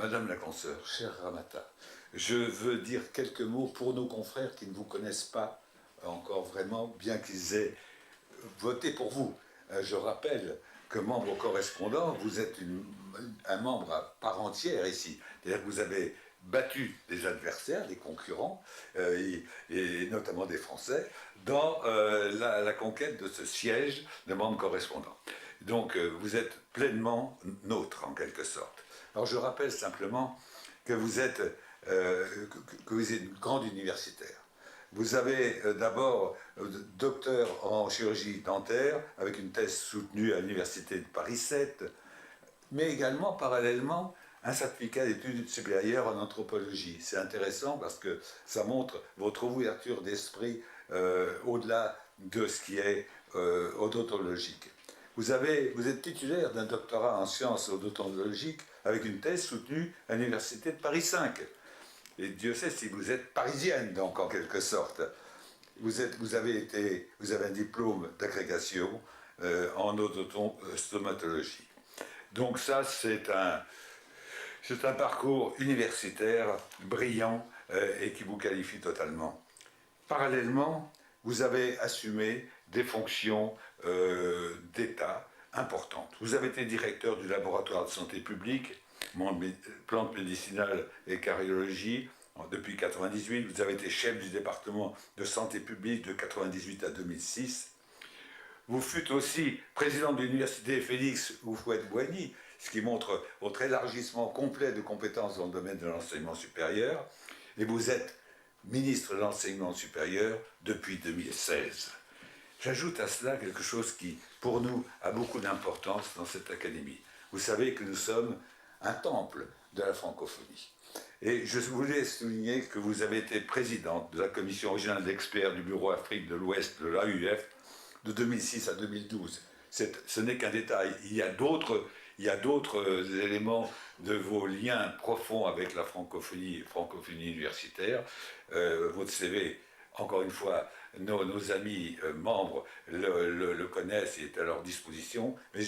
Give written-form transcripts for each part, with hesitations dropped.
Madame la consoeur, chère Ramata, je veux dire quelques mots pour nos confrères qui ne vous connaissent pas encore vraiment, bien qu'ils aient voté pour vous. Je rappelle que membre correspondant, vous êtes un membre à part entière ici. C'est-à-dire que vous avez battu des adversaires, des concurrents, et notamment des Français, dans la conquête de ce siège de membre correspondant. Donc vous êtes pleinement nôtre, en quelque sorte. Alors je rappelle simplement que vous êtes une grande universitaire. Vous avez d'abord docteur en chirurgie dentaire, avec une thèse soutenue à l'université de Paris 7, mais également, parallèlement, un certificat d'études supérieures en anthropologie. C'est intéressant parce que ça montre votre ouverture d'esprit au-delà de ce qui est odontologique. Vous êtes titulaire d'un doctorat en sciences odontologiques avec une thèse soutenue à l'université de Paris 5. Et Dieu sait si vous êtes parisienne, donc, en quelque sorte. Vous avez un diplôme d'agrégation en odontostomatologie. Donc ça, c'est un parcours universitaire brillant et qui vous qualifie totalement. Parallèlement, vous avez assumé des fonctions d'État importantes. Vous avez été directeur du laboratoire de santé publique, plantes médicinales et cardiologie, depuis 1998. Vous avez été chef du département de santé publique de 1998 à 2006. Vous fûtes aussi président de l'université Félix Houphouët-Boigny, ce qui montre votre élargissement complet de compétences dans le domaine de l'enseignement supérieur. Et vous êtes ministre de l'enseignement supérieur depuis 2016. J'ajoute à cela quelque chose qui, pour nous, a beaucoup d'importance dans cette académie. Vous savez que nous sommes un temple de la francophonie. Et je voulais souligner que vous avez été présidente de la commission régionale d'experts du Bureau Afrique de l'Ouest de l'AUF de 2006 à 2012. Ce n'est qu'un détail. Il y a d'autres éléments de vos liens profonds avec la francophonie universitaire. Votre CV, encore une fois, nos amis membres le connaissent et est à leur disposition, mais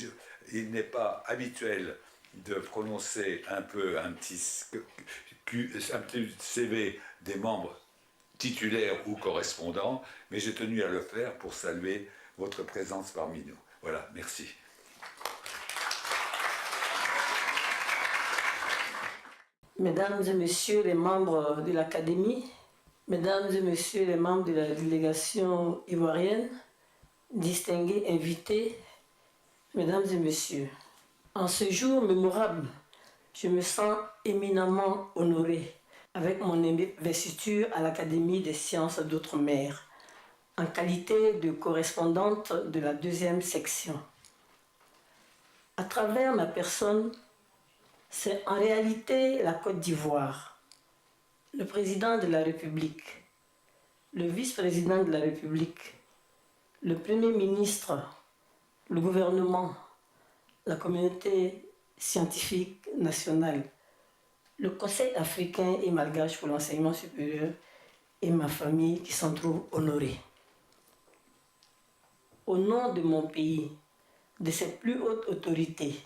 il n'est pas habituel de prononcer un petit CV des membres titulaires ou correspondants, mais j'ai tenu à le faire pour saluer votre présence parmi nous. Voilà, merci. Mesdames et messieurs les membres de l'Académie, mesdames et messieurs les membres de la délégation ivoirienne, distingués invités, mesdames et messieurs, en ce jour mémorable, je me sens éminemment honoré avec mon investiture à l'Académie des sciences d'outre-mer, en qualité de correspondante de la 2e section. À travers ma personne, c'est en réalité la Côte d'Ivoire, le président de la République, le vice-président de la République, le Premier ministre, le gouvernement, la communauté scientifique nationale, le Conseil africain et malgache pour l'enseignement supérieur et ma famille qui s'en trouve honorée. Au nom de mon pays, de ses plus hautes autorités,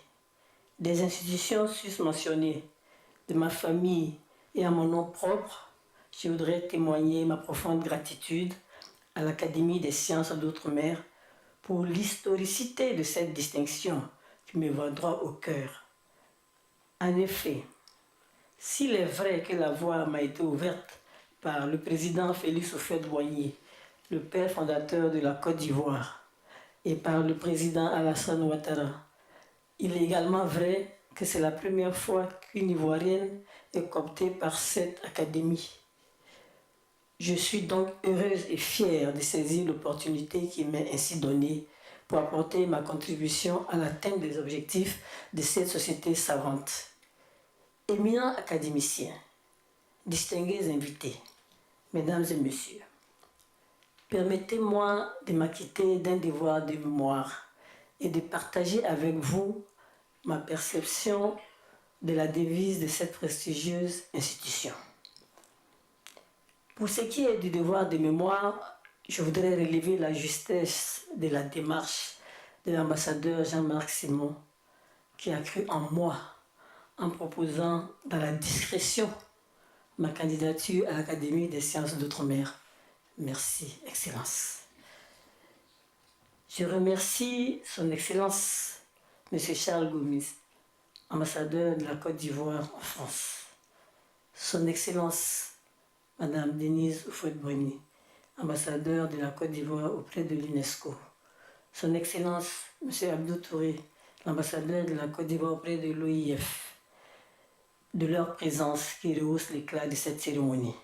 des institutions susmentionnées, de ma famille et à mon nom propre, je voudrais témoigner ma profonde gratitude à l'Académie des sciences d'outre-mer pour l'historicité de cette distinction qui me va droit au cœur. En effet, s'il est vrai que la voie m'a été ouverte par le président Félix Houphouët-Boigny, le père fondateur de la Côte d'Ivoire, et par le président Alassane Ouattara, il est également vrai que c'est la première fois qu'une Ivoirienne est cooptée par cette académie. Je suis donc heureuse et fière de saisir l'opportunité qui m'est ainsi donnée pour apporter ma contribution à l'atteinte des objectifs de cette société savante. Éminents académiciens, distingués invités, mesdames et messieurs, permettez-moi de m'acquitter d'un devoir de mémoire et de partager avec vous ma perception de la devise de cette prestigieuse institution. Pour ce qui est du devoir de mémoire, je voudrais relever la justesse de la démarche de l'ambassadeur Jean-Marc Simon, qui a cru en moi en proposant dans la discrétion ma candidature à l'Académie des sciences d'outre-mer. Merci, Excellence. Je remercie Son Excellence, M. Charles Gomis, ambassadeur de la Côte d'Ivoire en France. Son Excellence, Madame Denise Houphouët-Boigny, ambassadeur de la Côte d'Ivoire auprès de l'UNESCO. Son Excellence, M. Abdou Touré, l'ambassadeur de la Côte d'Ivoire auprès de l'OIF, de leur présence qui rehausse l'éclat de cette cérémonie.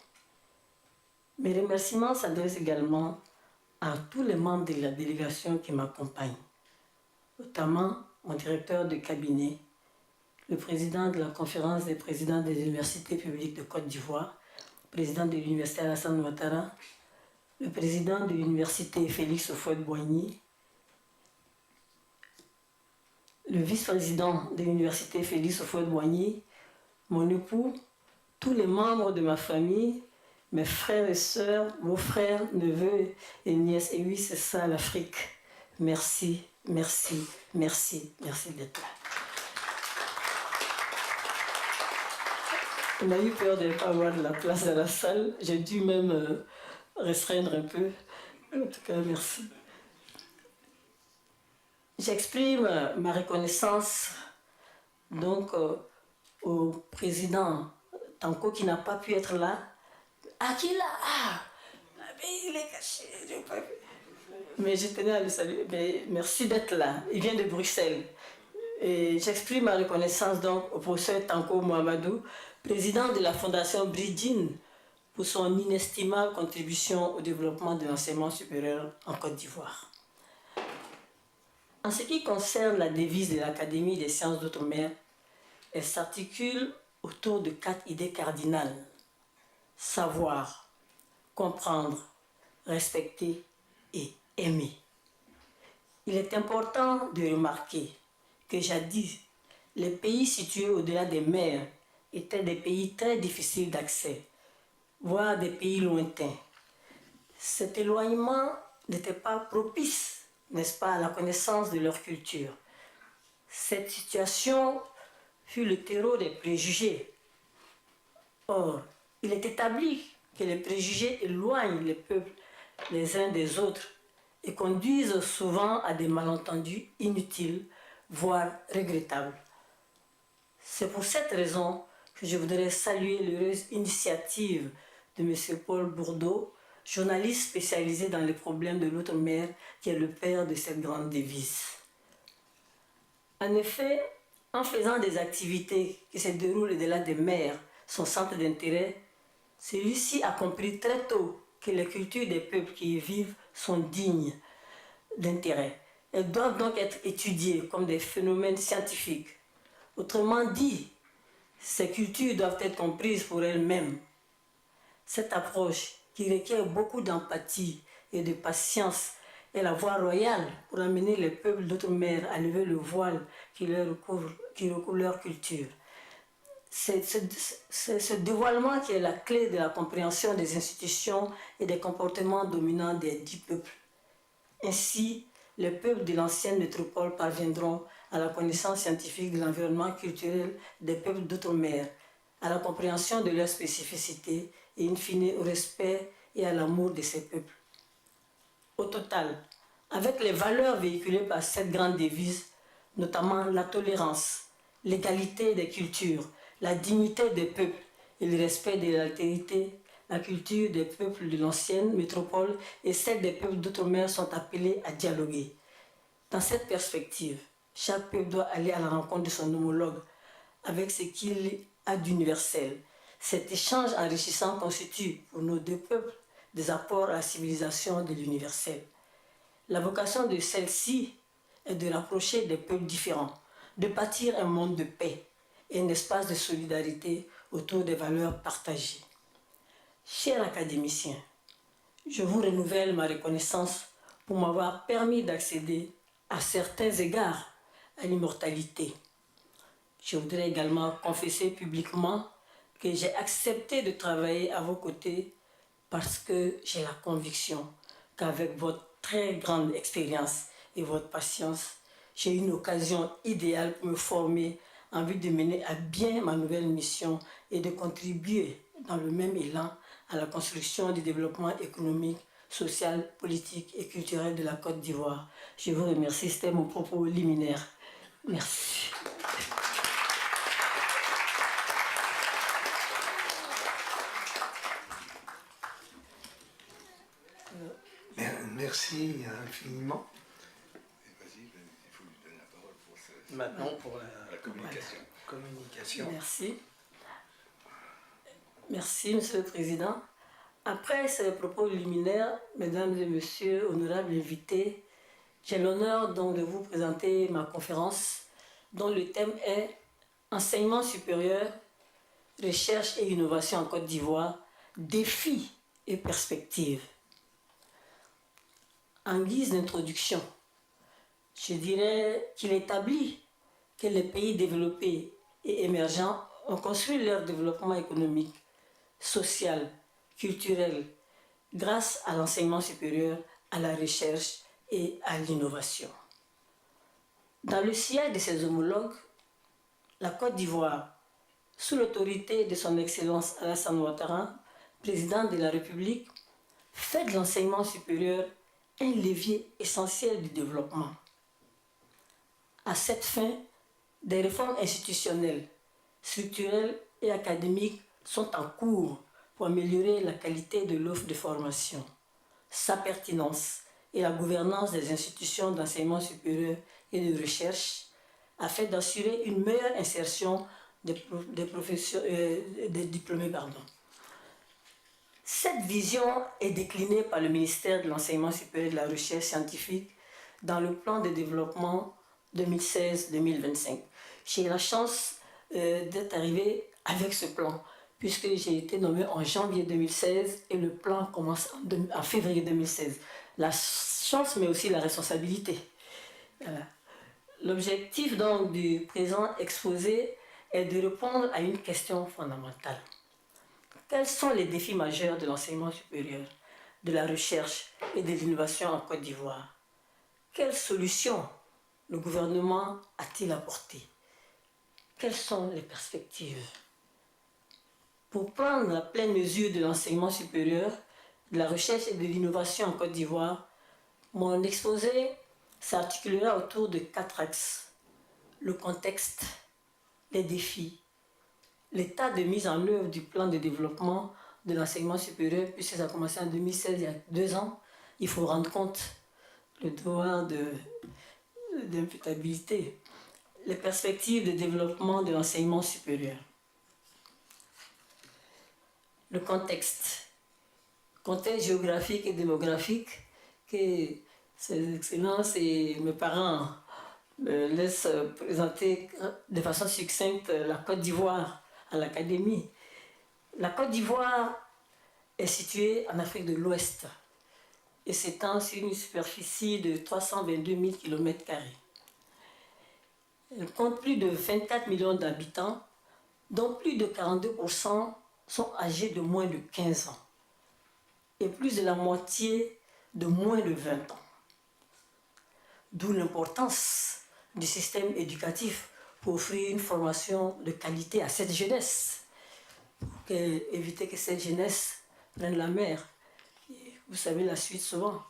Mes remerciements s'adressent également à tous les membres de la délégation qui m'accompagnent, notamment mon directeur de cabinet, le président de la conférence des présidents des universités publiques de Côte d'Ivoire, président de l'université Alassane Ouattara, le président de l'université Félix Houphouët-Boigny, le vice-président de l'université Félix Houphouët-Boigny, mon époux, tous les membres de ma famille, mes frères et sœurs, vos frères, neveux et nièces. Et oui, c'est ça l'Afrique. Merci, merci, merci, merci d'être là. On a eu peur de ne pas avoir de la place dans la salle. J'ai dû même restreindre un peu. En tout cas, merci. J'exprime ma reconnaissance donc au président Tanko qui n'a pas pu être là. Ah, qui est là? Ah, mais il est caché. Mais je tenais à le saluer. Mais merci d'être là. Il vient de Bruxelles. Et j'exprime ma reconnaissance donc au professeur Tanko Mohamedou, président de la Fondation Bridjin, pour son inestimable contribution au développement de l'enseignement supérieur en Côte d'Ivoire. En ce qui concerne la devise de l'Académie des sciences d'outre-mer, elle s'articule autour de 4 idées cardinales. Savoir, comprendre, respecter et aimer. Il est important de remarquer que jadis, les pays situés au-delà des mers étaient des pays très difficiles d'accès, voire des pays lointains. Cet éloignement n'était pas propice, n'est-ce pas, à la connaissance de leur culture. Cette situation fut le terreau des préjugés. Or, il est établi que les préjugés éloignent les peuples les uns des autres et conduisent souvent à des malentendus inutiles, voire regrettables. C'est pour cette raison que je voudrais saluer l'heureuse initiative de M. Paul Bourdeau, journaliste spécialisé dans les problèmes de l'outre-mer, qui est le père de cette grande devise. En effet, en faisant des activités qui se déroulent au-delà des mers, son centre d'intérêt, celui-ci a compris très tôt que les cultures des peuples qui y vivent sont dignes d'intérêt. Elles doivent donc être étudiées comme des phénomènes scientifiques. Autrement dit, ces cultures doivent être comprises pour elles-mêmes. Cette approche, qui requiert beaucoup d'empathie et de patience, est la voie royale pour amener les peuples d'outre-mer à lever le voile qui recouvre leur culture. C'est ce dévoilement qui est la clé de la compréhension des institutions et des comportements dominants des 10 peuples. Ainsi, les peuples de l'ancienne métropole parviendront à la connaissance scientifique de l'environnement culturel des peuples d'outre-mer, à la compréhension de leurs spécificités et in fine au respect et à l'amour de ces peuples. Au total, avec les valeurs véhiculées par cette grande devise, notamment la tolérance, l'égalité des cultures, la dignité des peuples et le respect de l'altérité, la culture des peuples de l'ancienne métropole et celle des peuples d'outre-mer sont appelés à dialoguer. Dans cette perspective, chaque peuple doit aller à la rencontre de son homologue avec ce qu'il a d'universel. Cet échange enrichissant constitue pour nos 2 peuples des apports à la civilisation de l'universel. La vocation de celle-ci est de rapprocher des peuples différents, de bâtir un monde de paix et un espace de solidarité autour des valeurs partagées. Chers académiciens, je vous renouvelle ma reconnaissance pour m'avoir permis d'accéder à certains égards à l'immortalité. Je voudrais également confesser publiquement que j'ai accepté de travailler à vos côtés parce que j'ai la conviction qu'avec votre très grande expérience et votre patience, j'ai une occasion idéale pour me former en vue de mener à bien ma nouvelle mission et de contribuer dans le même élan à la construction du développement économique, social, politique et culturel de la Côte d'Ivoire. Je vous remercie, c'était mon propos liminaire. Merci. Merci infiniment. Vas-y, il faut lui donner la parole pour Maintenant pour la communication. communication. Merci. Merci, Monsieur le Président. Après ces propos liminaires, Mesdames et Messieurs, honorables invités, j'ai l'honneur donc de vous présenter ma conférence dont le thème est Enseignement supérieur, recherche et innovation en Côte d'Ivoire, défis et perspectives. En guise d'introduction, je dirais qu'il établit que les pays développés et émergents ont construit leur développement économique, social, culturel, grâce à l'enseignement supérieur, à la recherche et à l'innovation. Dans le sillage de ses homologues, la Côte d'Ivoire, sous l'autorité de son Excellence Alassane Ouattara, président de la République, fait de l'enseignement supérieur un levier essentiel du développement. À cette fin, des réformes institutionnelles, structurelles et académiques sont en cours pour améliorer la qualité de l'offre de formation, sa pertinence et la gouvernance des institutions d'enseignement supérieur et de recherche afin d'assurer une meilleure insertion des diplômés. Cette vision est déclinée par le ministère de l'Enseignement supérieur et de la Recherche scientifique dans le plan de développement 2016-2025. J'ai eu la chance d'être arrivé avec ce plan, puisque j'ai été nommé en janvier 2016 et le plan commence en février 2016. La chance, mais aussi la responsabilité. Voilà. L'objectif donc du présent exposé est de répondre à une question fondamentale. Quels sont les défis majeurs de l'enseignement supérieur, de la recherche et de l'innovation en Côte d'Ivoire? Quelles solutions le gouvernement a-t-il apportées? Quelles sont les perspectives? Pour prendre la pleine mesure de l'enseignement supérieur, de la recherche et de l'innovation en Côte d'Ivoire, mon exposé s'articulera autour de 4 axes. Le contexte, les défis, l'état de mise en œuvre du plan de développement de l'enseignement supérieur, puisque ça a commencé en 2016, il y a 2 ans, il faut rendre compte le devoir d'imputabilité, les perspectives de développement de l'enseignement supérieur. Le contexte géographique et démographique que Ses Excellences et mes parents me laissent présenter de façon succincte la Côte d'Ivoire à l'Académie. La Côte d'Ivoire est située en Afrique de l'Ouest et s'étend sur une superficie de 322 000 km². Elle compte plus de 24 millions d'habitants, dont plus de 42% sont âgés de moins de 15 ans et plus de la moitié de moins de 20 ans. D'où l'importance du système éducatif pour offrir une formation de qualité à cette jeunesse, pour éviter que cette jeunesse prenne la mer. Et vous savez la suite souvent.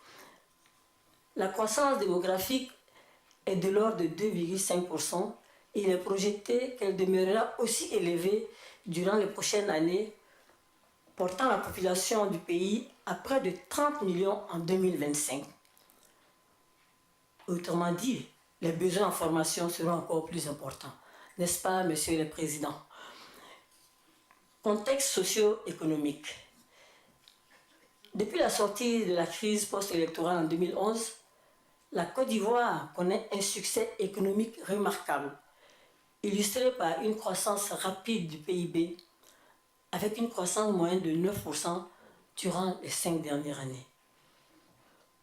La croissance démographique est de l'ordre de 2,5% et il est projeté qu'elle demeurera aussi élevée durant les prochaines années, portant la population du pays à près de 30 millions en 2025. Autrement dit, les besoins en formation seront encore plus importants. N'est-ce pas, Monsieur le Président? Contexte socio-économique. Depuis la sortie de la crise post-électorale en 2011, la Côte d'Ivoire connaît un succès économique remarquable, illustré par une croissance rapide du PIB, avec une croissance moyenne de 9% durant les 5 dernières années.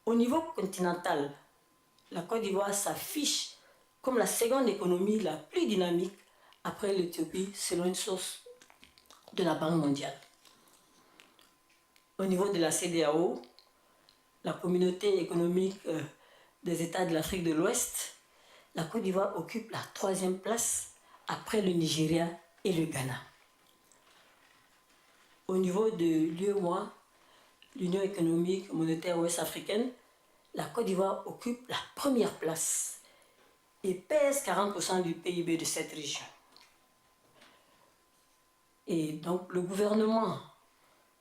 Au niveau continental, la Côte d'Ivoire s'affiche comme la seconde économie la plus dynamique après l'Éthiopie, selon une source de la Banque mondiale. Au niveau de la CEDEAO, la communauté économique des États de l'Afrique de l'Ouest, la Côte d'Ivoire occupe la 3e place après le Nigeria et le Ghana. Au niveau de l'UEMOA, l'Union économique monétaire ouest-africaine, la Côte d'Ivoire occupe la première place et pèse 40% du PIB de cette région. Et donc le gouvernement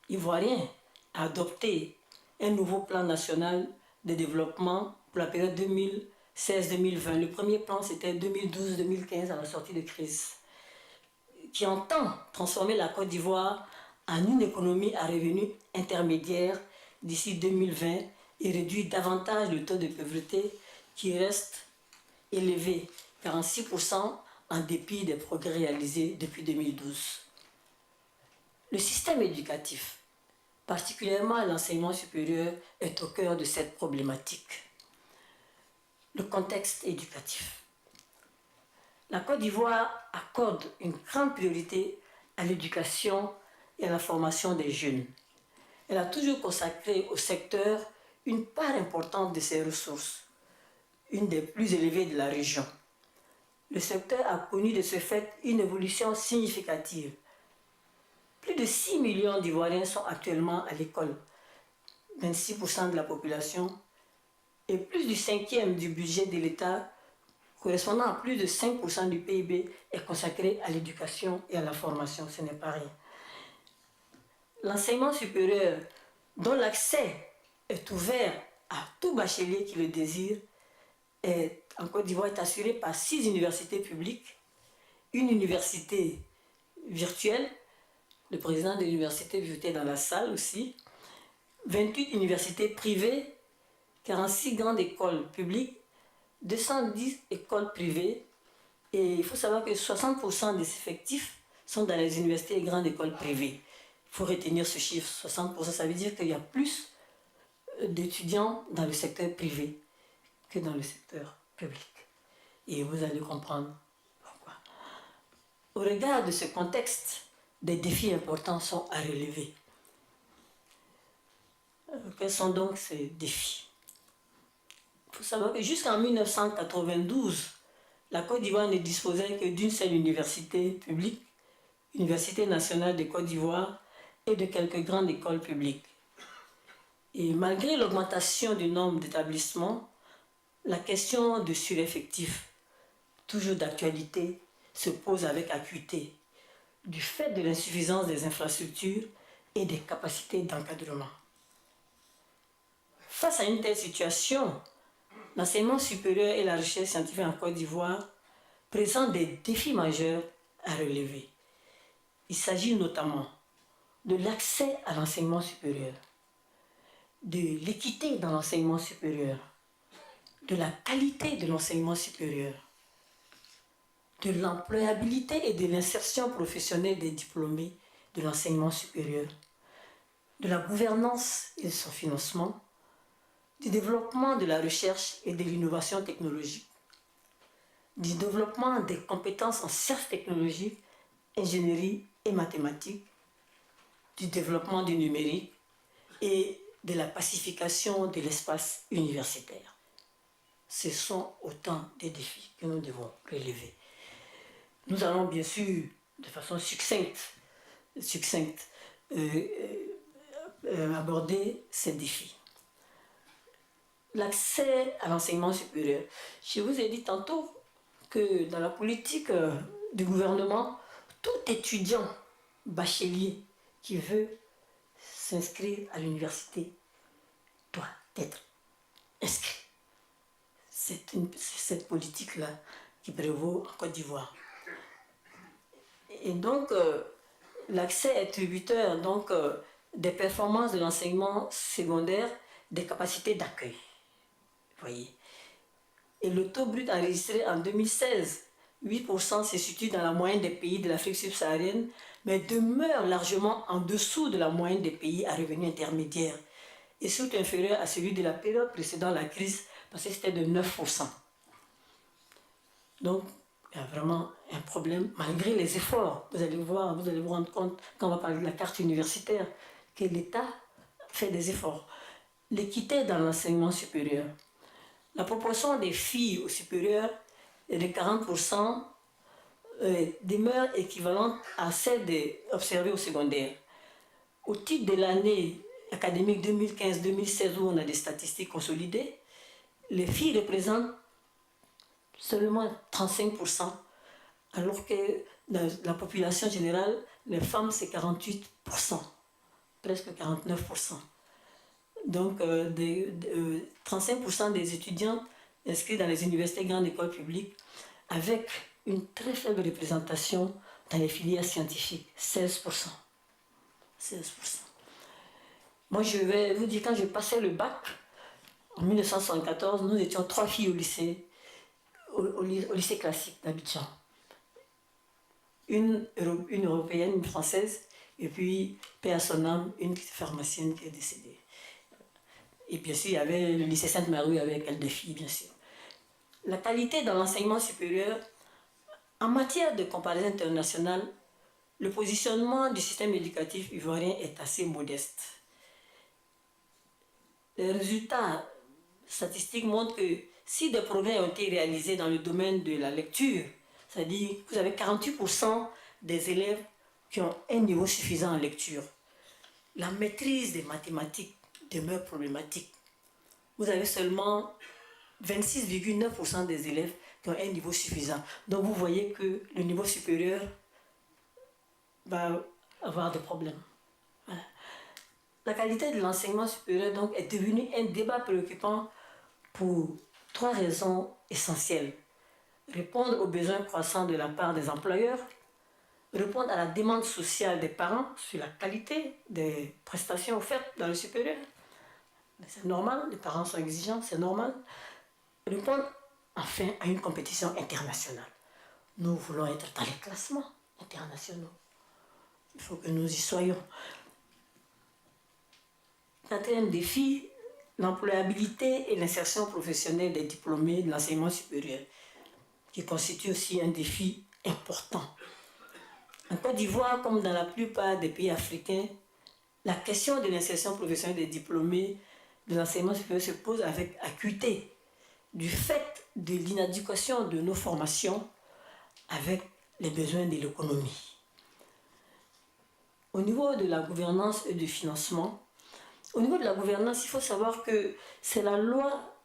ivoirien a adopté un nouveau plan national de développement pour la période 2016-2020. Le premier plan, c'était 2012-2015 à la sortie de crise, qui entend transformer la Côte d'Ivoire en une économie à revenus intermédiaires d'ici 2020 et réduire davantage le taux de pauvreté qui reste élevé, 46% en dépit des progrès réalisés depuis 2012. Le système éducatif, particulièrement l'enseignement supérieur, est au cœur de cette problématique. Le contexte éducatif. La Côte d'Ivoire accorde une grande priorité à l'éducation et à la formation des jeunes. Elle a toujours consacré au secteur une part importante de ses ressources, une des plus élevées de la région. Le secteur a connu de ce fait une évolution significative. Plus de 6 millions d'Ivoiriens sont actuellement à l'école, 26% de la population, et plus du cinquième du budget de l'État, correspondant à plus de 5% du PIB, est consacré à l'éducation et à la formation. Ce n'est pas rien. L'enseignement supérieur, dont l'accès est ouvert à tout bachelier qui le désire, en Côte d'Ivoire est assuré par 6 universités publiques, une université virtuelle, le président de l'université était dans la salle aussi, 28 universités privées, 46 grandes écoles publiques, 210 écoles privées, et il faut savoir que 60% des effectifs sont dans les universités et grandes écoles privées. Il faut retenir ce chiffre, 60%, ça veut dire qu'il y a plus d'étudiants dans le secteur privé que dans le secteur public. Et vous allez comprendre pourquoi. Au regard de ce contexte, des défis importants sont à relever. Quels sont donc ces défis? Il faut savoir que jusqu'en 1992, la Côte d'Ivoire ne disposait que d'une seule université publique, Université nationale de Côte d'Ivoire, et de quelques grandes écoles publiques. Et malgré l'augmentation du nombre d'établissements, la question de sureffectif, toujours d'actualité, se pose avec acuité, du fait de l'insuffisance des infrastructures et des capacités d'encadrement. Face à une telle situation, l'enseignement supérieur et la recherche scientifique en Côte d'Ivoire présentent des défis majeurs à relever. Il s'agit notamment de l'accès à l'enseignement supérieur, de l'équité dans l'enseignement supérieur, de la qualité de l'enseignement supérieur, de l'employabilité et de l'insertion professionnelle des diplômés de l'enseignement supérieur, de la gouvernance et de son financement, du développement de la recherche et de l'innovation technologique, du développement des compétences en sciences technologiques, ingénierie et mathématiques, du développement du numérique et de la pacification de l'espace universitaire. Ce sont autant de défis que nous devons relever. Nous allons bien sûr, de façon succincte aborder ces défis. L'accès à l'enseignement supérieur. Je vous ai dit tantôt que dans la politique du gouvernement, tout étudiant bachelier qui veut s'inscrire à l'université doit être inscrit. C'est cette politique-là qui prévaut en Côte d'Ivoire. Et donc, l'accès est tributaire des performances de l'enseignement secondaire, des capacités d'accueil. Voyez. Et le taux brut enregistré en 2016, 8% se situe dans la moyenne des pays de l'Afrique subsaharienne, mais demeure largement en dessous de la moyenne des pays à revenus intermédiaires et surtout inférieur à celui de la période précédant la crise, parce que c'était de 9%. Donc, il y a vraiment un problème, malgré les efforts. Vous allez vous rendre compte, quand on va parler de la carte universitaire, que l'État fait des efforts. L'équité dans l'enseignement supérieur. La proportion des filles au supérieur est de 40% demeure équivalente à celle observée au secondaire. Au titre de l'année académique 2015-2016 où on a des statistiques consolidées, les filles représentent seulement 35%, alors que dans la population générale, les femmes c'est 48%, presque 49%. Donc 35% des étudiants inscrits dans les universités grandes écoles publiques avec une très faible représentation dans les filières scientifiques, 16%. 16%. Moi, je vais vous dire, quand j'ai passé le bac, en 1974, nous étions 3 filles au lycée, au lycée classique d'Abidjan. Une européenne, une française, et puis, paix à son âme, une pharmacienne qui est décédée. Et bien sûr, il y avait le lycée Sainte-Marie avec elle des filles, bien sûr. La qualité dans l'enseignement supérieur, en matière de comparaison internationale, le positionnement du système éducatif ivoirien est assez modeste. Les résultats statistiques montrent que si des progrès ont été réalisés dans le domaine de la lecture, c'est-à-dire que vous avez 48% des élèves qui ont un niveau suffisant en lecture, la maîtrise des mathématiques demeure problématique. Vous avez seulement 26,9% des élèves qui ont un niveau suffisant. Donc vous voyez que le niveau supérieur va avoir des problèmes. Voilà. La qualité de l'enseignement supérieur donc, est devenue un débat préoccupant pour 3 raisons essentielles. Répondre aux besoins croissants de la part des employeurs, répondre à la demande sociale des parents sur la qualité des prestations offertes dans le supérieur. C'est normal, les parents sont exigeants, c'est normal. Répondre enfin à une compétition internationale. Nous voulons être dans les classements internationaux. Il faut que nous y soyons. 4e défi, l'employabilité et l'insertion professionnelle des diplômés de l'enseignement supérieur, qui constitue aussi un défi important. En Côte d'Ivoire, comme dans la plupart des pays africains, la question de l'insertion professionnelle des diplômés de l'enseignement supérieur se pose avec acuité du fait de l'inadéquation de nos formations avec les besoins de l'économie. Au niveau de la gouvernance et du financement, au niveau de la gouvernance, il faut savoir que c'est la loi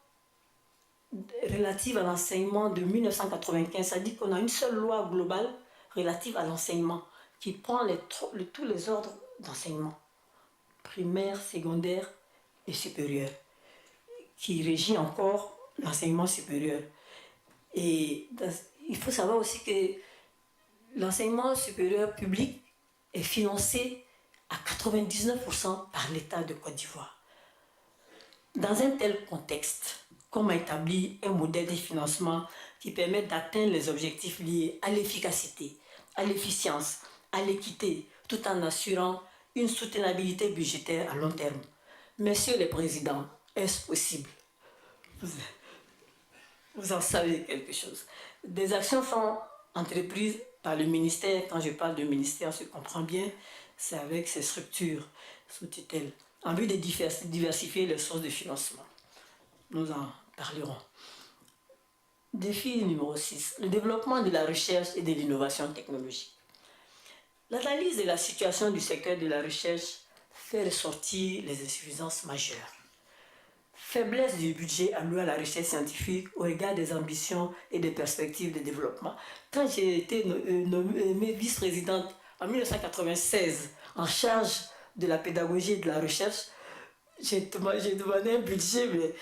relative à l'enseignement de 1995, ça dit qu'on a une seule loi globale relative à l'enseignement qui prend tous les ordres d'enseignement, primaire, secondaire et supérieur, qui régit encore l'enseignement supérieur. Et il faut savoir aussi que l'enseignement supérieur public est financé à 99% par l'État de Côte d'Ivoire. Dans un tel contexte, comment établir un modèle de financement qui permette d'atteindre les objectifs liés à l'efficacité, à l'efficience, à l'équité, tout en assurant une soutenabilité budgétaire à long terme? Messieurs les présidents, est-ce possible? Vous en savez quelque chose. Des actions sont entreprises par le ministère. Quand je parle de ministère, on se comprend bien, c'est avec ces structures sous tutelle, en vue de diversifier les sources de financement. Nous en parlerons. Défi numéro 6, le développement de la recherche et de l'innovation technologique. L'analyse de la situation du secteur de la recherche fait ressortir les insuffisances majeures. Faiblesse du budget alloué à la recherche scientifique au regard des ambitions et des perspectives de développement. Quand j'ai été nommée vice-présidente en 1996 en charge de la pédagogie et de la recherche, j'ai demandé un budget mais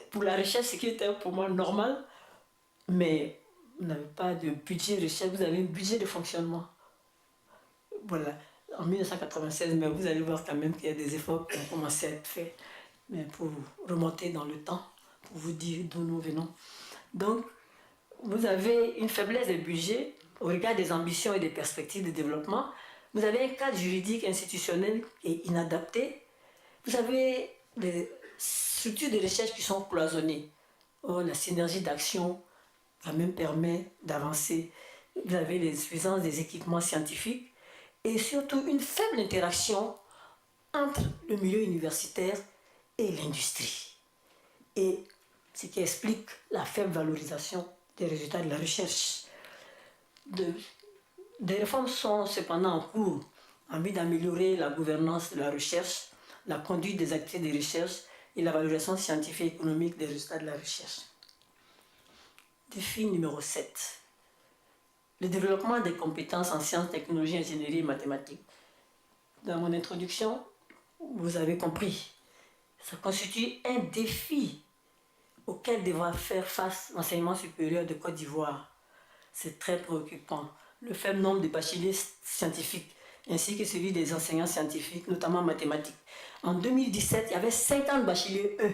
pour la recherche, ce qui était pour moi normal, mais vous n'avez pas de budget de recherche, vous avez un budget de fonctionnement. Voilà, en 1996, mais vous allez voir quand même qu'il y a des efforts qui ont commencé à être faits. Mais pour remonter dans le temps, pour vous dire d'où nous venons. Donc, vous avez une faiblesse de budget au regard des ambitions et des perspectives de développement. Vous avez un cadre juridique institutionnel qui est inadapté. Vous avez des structures de recherche qui sont cloisonnées. Or, la synergie d'action quand même permet d'avancer. Vous avez l'insuffisance des équipements scientifiques et surtout une faible interaction entre le milieu universitaire et l'industrie. Et ce qui explique la faible valorisation des résultats de la recherche. Des réformes sont cependant en cours en vue d'améliorer la gouvernance de la recherche, la conduite des activités de recherche et la valorisation scientifique et économique des résultats de la recherche. Défi numéro 7. Le développement des compétences en sciences, technologies, ingénierie et mathématiques. Dans mon introduction, vous avez compris, ça constitue un défi auquel devra faire face l'enseignement supérieur de Côte d'Ivoire. C'est très préoccupant. Le faible nombre de bacheliers scientifiques ainsi que celui des enseignants scientifiques, notamment mathématiques. En 2017, il y avait 50 bacheliers E,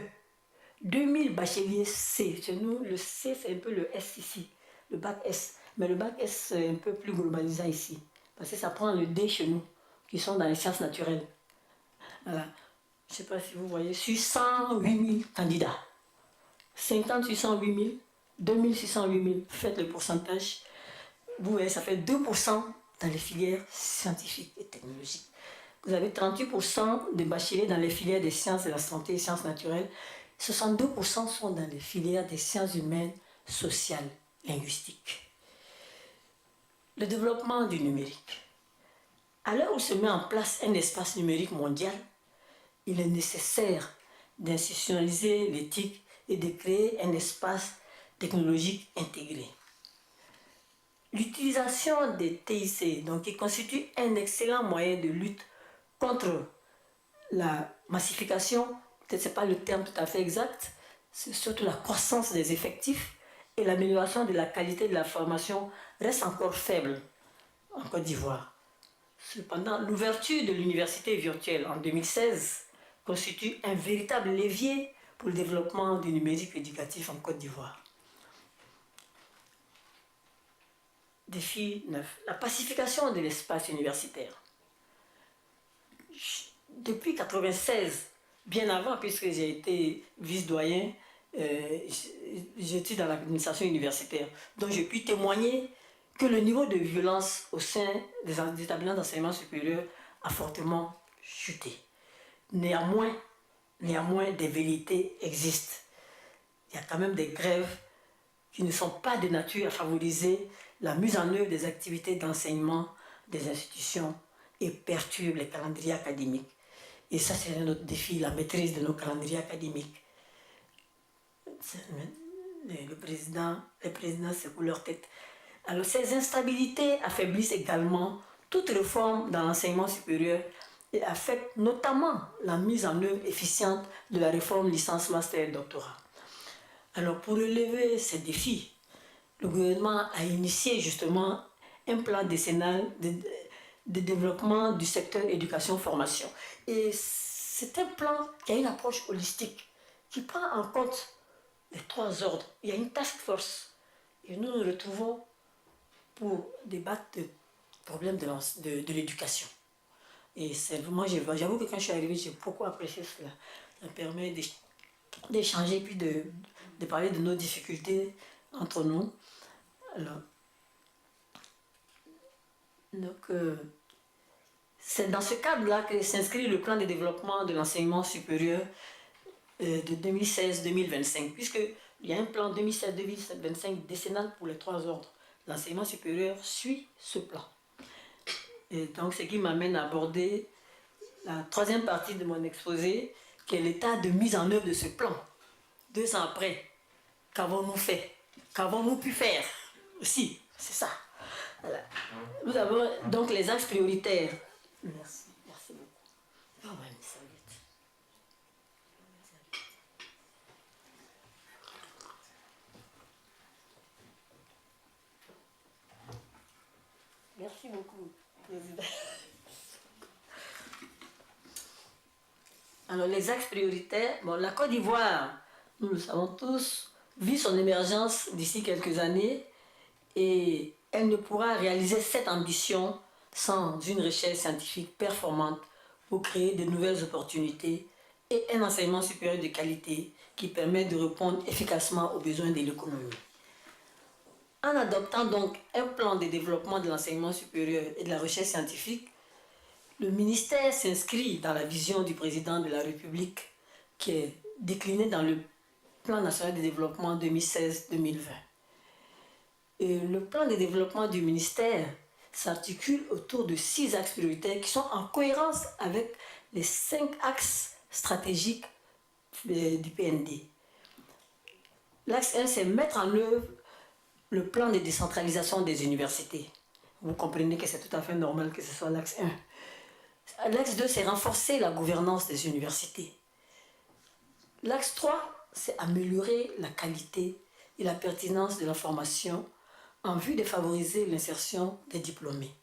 2000 bacheliers C. Chez nous, le C, c'est un peu le S ici, le bac S. Mais le bac S, c'est un peu plus globalisant ici, parce que ça prend le D chez nous, qui sont dans les sciences naturelles. Voilà. Je ne sais pas si vous voyez, sur 108 000 candidats, 50 sur 108 000, 2608 000, faites le pourcentage. Vous voyez, ça fait 2% dans les filières scientifiques et technologiques. Vous avez 38% de bacheliers dans les filières des sciences de la santé et sciences naturelles. 62% sont dans les filières des sciences humaines, sociales, linguistiques. Le développement du numérique. À l'heure où se met en place un espace numérique mondial, il est nécessaire d'institutionnaliser l'éthique et de créer un espace technologique intégré. L'utilisation des TIC, donc, qui constitue un excellent moyen de lutte contre la massification, peut-être ce n'est pas le terme tout à fait exact, c'est surtout la croissance des effectifs et l'amélioration de la qualité de la formation reste encore faible en Côte d'Ivoire. Cependant, l'ouverture de l'université virtuelle en 2016 constitue un véritable levier pour le développement du numérique éducatif en Côte d'Ivoire. Défi 9. La pacification de l'espace universitaire. Depuis 1996, bien avant, puisque j'ai été vice-doyen, j'étais dans l'administration universitaire. Donc j'ai pu témoigner que le niveau de violence au sein des établissements d'enseignement supérieur a fortement chuté. Néanmoins, des velléités existent. Il y a quand même des grèves qui ne sont pas de nature à favoriser la mise en œuvre des activités d'enseignement des institutions et perturbent les calendriers académiques. Et ça, c'est un autre défi, la maîtrise de nos calendriers académiques. Les présidents secouent leur tête. Alors, ces instabilités affaiblissent également toute réforme dans l'enseignement supérieur et affectent notamment la mise en œuvre efficiente de la réforme licence, master et doctorat. Alors, pour relever ces défis, le gouvernement a initié justement un plan décennal de développement du secteur éducation-formation. Et c'est un plan qui a une approche holistique, qui prend en compte les 3 ordres. Il y a une task force et nous nous retrouvons pour débattre de problèmes de l'éducation. Et moi, j'avoue que quand je suis arrivée, j'ai beaucoup apprécié cela. Ça permet d'échanger puis de parler de nos difficultés entre nous. Alors, donc, c'est dans ce cadre-là que s'inscrit le plan de développement de l'enseignement supérieur de 2016-2025, puisqu'il y a un plan 2016-2025 décennal pour les 3 ordres. L'enseignement supérieur suit ce plan. Et donc, ce qui m'amène à aborder la 3e partie de mon exposé, qui est l'état de mise en œuvre de ce plan. 2 ans après, qu'avons-nous fait? Qu'avons-nous pu faire? Aussi, c'est ça. Voilà. Nous avons donc les axes prioritaires. Merci beaucoup. Oh, ouais, ça va vite. Merci beaucoup, Président. Alors, les axes prioritaires, bon, la Côte d'Ivoire, nous le savons tous, vit son émergence d'ici quelques années et elle ne pourra réaliser cette ambition sans une recherche scientifique performante pour créer de nouvelles opportunités et un enseignement supérieur de qualité qui permet de répondre efficacement aux besoins de l'économie. En adoptant donc un plan de développement de l'enseignement supérieur et de la recherche scientifique, le ministère s'inscrit dans la vision du président de la République qui est déclinée dans le plan national de développement 2016-2020. Et le plan de développement du ministère s'articule autour de 6 axes prioritaires qui sont en cohérence avec les 5 axes stratégiques du PND. L'axe 1, c'est mettre en œuvre le plan de décentralisation des universités. Vous comprenez que c'est tout à fait normal que ce soit l'axe 1. L'axe 2, c'est renforcer la gouvernance des universités. L'axe 3, c'est améliorer la qualité et la pertinence de la formation en vue de favoriser l'insertion des diplômés.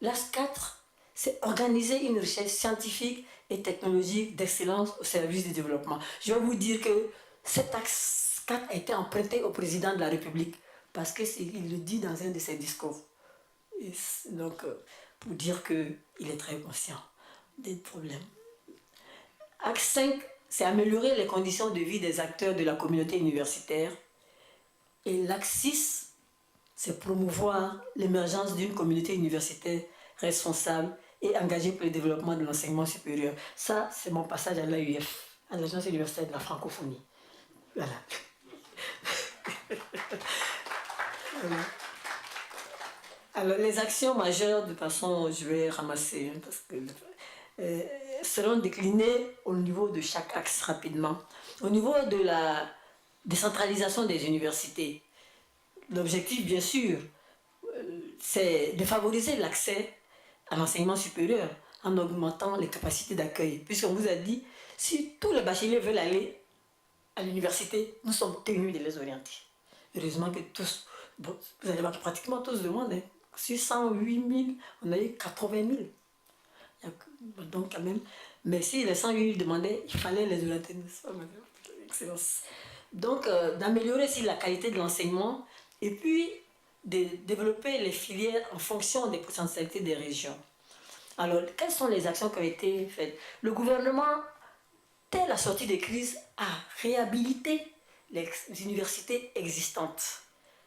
L'axe 4, c'est organiser une recherche scientifique et technologique d'excellence au service du développement. Je vais vous dire que cet axe 4 a été emprunté au président de la République parce qu'il le dit dans un de ses discours. Et donc, pour dire qu'il est très conscient des problèmes. Axe 5, c'est améliorer les conditions de vie des acteurs de la communauté universitaire. Et l'axe 6, c'est promouvoir l'émergence d'une communauté universitaire responsable et engagée pour le développement de l'enseignement supérieur. Ça, c'est mon passage à l'AUF, à l'Agence universitaire de la francophonie. Voilà. Voilà. Alors, les actions majeures, de toute façon, je vais ramasser, hein, parce que seront déclinées au niveau de chaque axe rapidement. Au niveau de la décentralisation des universités, l'objectif, bien sûr, c'est de favoriser l'accès à l'enseignement supérieur en augmentant les capacités d'accueil. Puisqu'on vous a dit, si tous les bacheliers veulent aller à l'université, nous sommes tenus de les orienter. Heureusement que tous, bon, vous allez voir pratiquement tous demandent, hein. Sur 108 000, on a eu 80 000. Donc quand même, mais si les 108 000 demandaient, il fallait les orienter. Excellence. Donc d'améliorer aussi la qualité de l'enseignement et puis de développer les filières en fonction des potentialités des régions. Alors, quelles sont les actions qui ont été faites? Le gouvernement, dès la sortie des crises, a réhabilité les universités existantes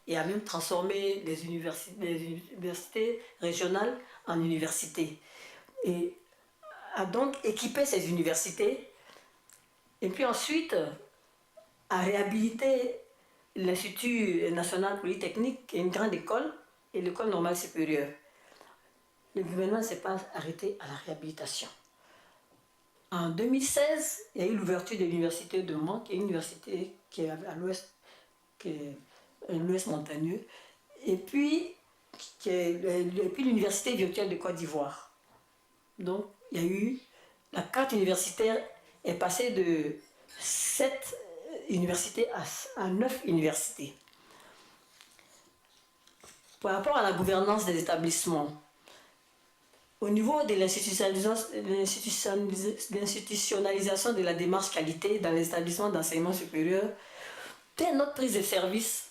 et a même transformé les universités régionales en universités. Et a donc équipé ces universités et puis ensuite a réhabilité l'Institut national polytechnique, qui est une grande école, et l'école normale supérieure. Le gouvernement ne s'est pas arrêté à la réhabilitation. En 2016, il y a eu l'ouverture de l'université de Mans, qui est une université qui est à l'ouest, qui est à l'ouest montagneux, et puis l'université virtuelle de Côte d'Ivoire. Donc, il y a eu, la carte universitaire est passée de 7 universités à 9 universités. Par rapport à la gouvernance des établissements, au niveau de l'institutionnalisation de la démarche qualité dans les établissements d'enseignement supérieur, dès notre prise de service,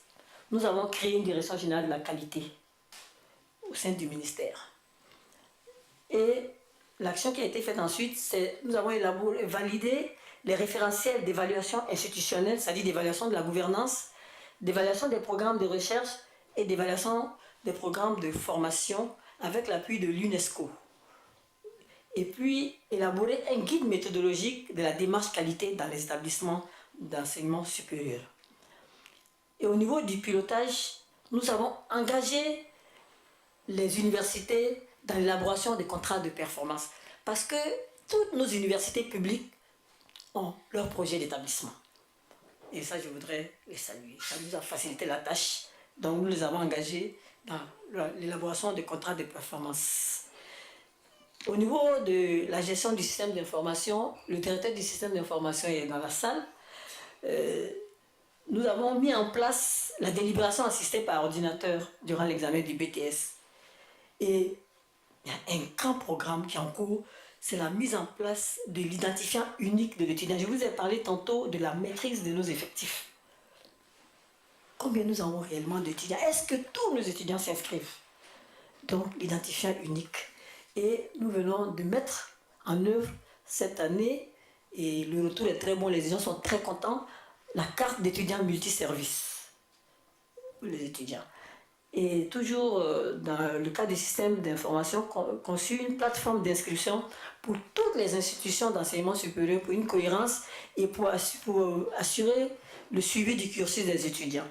nous avons créé une direction générale de la qualité au sein du ministère. Et l'action qui a été faite ensuite, c'est nous avons validé les référentiels d'évaluation institutionnelle, c'est-à-dire d'évaluation de la gouvernance, d'évaluation des programmes de recherche et d'évaluation des programmes de formation avec l'appui de l'UNESCO. Et puis, élaborer un guide méthodologique de la démarche qualité dans les établissements d'enseignement supérieur. Et au niveau du pilotage, nous avons engagé les universités dans l'élaboration des contrats de performance. Parce que toutes nos universités publiques ont leur projet d'établissement. Et ça, je voudrais les saluer. Ça nous a facilité la tâche. Donc, nous les avons engagés dans l'élaboration des contrats de performance. Au niveau de la gestion du système d'information, le directeur du système d'information est dans la salle. Nous avons mis en place la délibération assistée par ordinateur durant l'examen du BTS. Et il y a un grand programme qui est en cours, c'est la mise en place de l'identifiant unique de l'étudiant. Je vous ai parlé tantôt de la maîtrise de nos effectifs. Combien nous avons réellement d'étudiants? Est-ce que tous nos étudiants s'inscrivent? Donc, l'identifiant unique. Et nous venons de mettre en œuvre cette année, et le retour est très bon, les étudiants sont très contents, la carte d'étudiant multiservice pour les étudiants. Et toujours dans le cadre du système d'information, conçu une plateforme d'inscription pour toutes les institutions d'enseignement supérieur pour une cohérence et pour assurer le suivi du cursus des étudiants.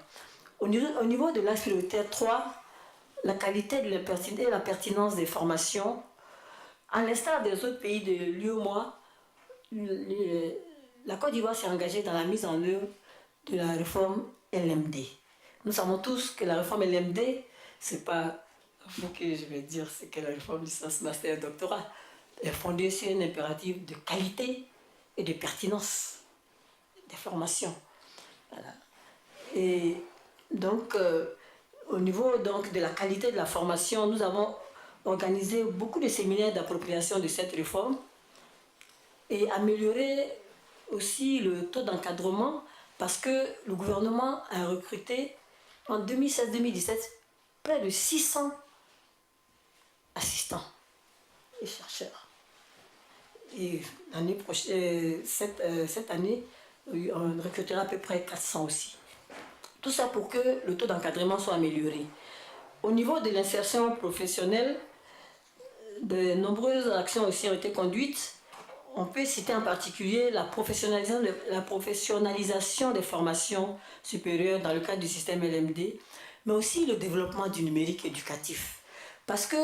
Au niveau de l'axe prioritaire 3, la qualité et la pertinence des formations, à l'instar des autres pays de l'UEMOA, la Côte d'Ivoire s'est engagée dans la mise en œuvre de la réforme LMD. Nous savons tous que la réforme LMD, c'est pas vous que je vais dire, c'est que la réforme licence, master, doctorat est fondée sur un impératif de qualité et de pertinence des formations. Voilà. Et donc, au niveau donc, de la qualité de la formation, nous avons organisé beaucoup de séminaires d'appropriation de cette réforme et amélioré aussi le taux d'encadrement parce que le gouvernement a recruté en 2016-2017 près de 600 assistants et chercheurs. Et l'année prochaine, cette année, on recrutera à peu près 400 aussi. Tout ça pour que le taux d'encadrement soit amélioré. Au niveau de l'insertion professionnelle, de nombreuses actions aussi ont été conduites. On peut citer en particulier la professionnalisation des formations supérieures dans le cadre du système LMD, mais aussi le développement du numérique éducatif. Parce que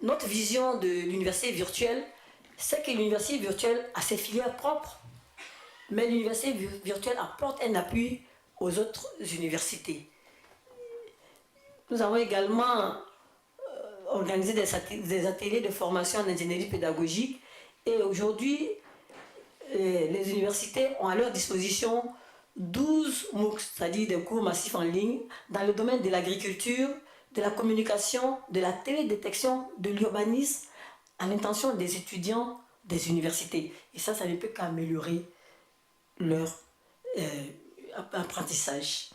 notre vision de l'université virtuelle, c'est que l'université virtuelle a ses filières propres, mais l'université virtuelle apporte un appui aux autres universités. Nous avons également organisé des ateliers de formation en ingénierie pédagogique et aujourd'hui, les universités ont à leur disposition 12 MOOC, c'est-à-dire des cours massifs en ligne, dans le domaine de l'agriculture, de la communication, de la télédétection, de l'urbanisme, à l'intention des étudiants des universités. Et ça ne peut qu'améliorer leur apprentissage.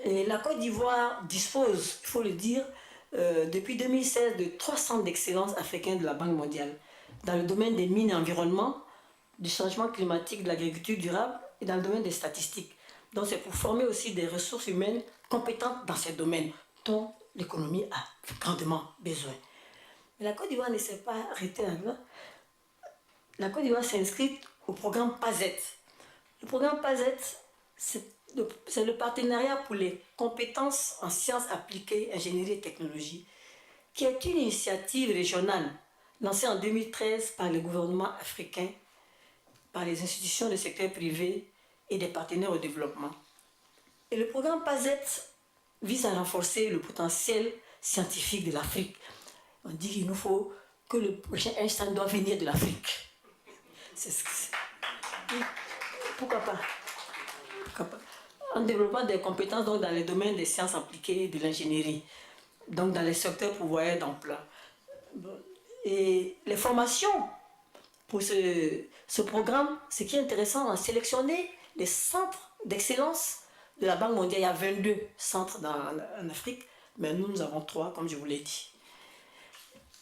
Et la Côte d'Ivoire dispose, il faut le dire, depuis 2016 de 3 centres d'excellence africains de la Banque mondiale dans le domaine des mines et environnement, du changement climatique, de l'agriculture durable et dans le domaine des statistiques. Donc c'est pour former aussi des ressources humaines compétentes dans ces domaines dont l'économie a grandement besoin. Mais la Côte d'Ivoire ne s'est pas arrêtée là. La Côte d'Ivoire s'est inscrite au programme PAZET. Le programme PAZET, c'est le partenariat pour les compétences en sciences appliquées, ingénierie et technologie, qui est une initiative régionale lancée en 2013 par le gouvernement africain, par les institutions du secteur privé et des partenaires au développement. Et le programme PAZET vise à renforcer le potentiel scientifique de l'Afrique. On dit qu'il nous faut que le prochain Einstein doit venir de l'Afrique. C'est ce que c'est. Pourquoi pas? En développant des compétences donc, dans les domaines des sciences appliquées et de l'ingénierie, donc dans les secteurs pourvoyeurs d'emploi. Et les formations pour ce programme, ce qui est intéressant, on a sélectionné les centres d'excellence de la Banque mondiale. Il y a 22 centres en Afrique, mais nous avons 3, comme je vous l'ai dit.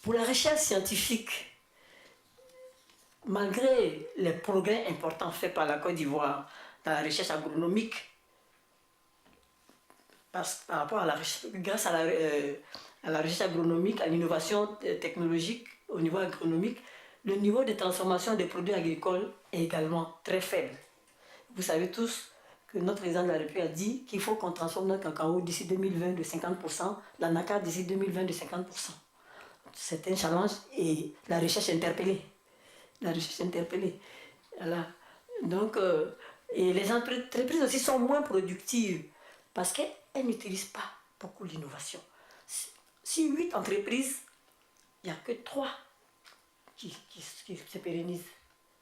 Pour la recherche scientifique, malgré les progrès importants faits par la Côte d'Ivoire dans la recherche agronomique, par rapport à la recherche, grâce à la recherche agronomique, à l'innovation technologique au niveau agronomique, le niveau de transformation des produits agricoles est également très faible. Vous savez tous que notre président de la République a dit qu'il faut qu'on transforme notre cacao d'ici 2020 de 50%, l'anacarde d'ici 2020 de 50%. C'est un challenge et la recherche interpellée. Voilà. Donc, et les entreprises aussi sont moins productives parce qu'elles n'utilisent pas beaucoup l'innovation. Si 8 entreprises, il n'y a que 3 qui se pérennisent,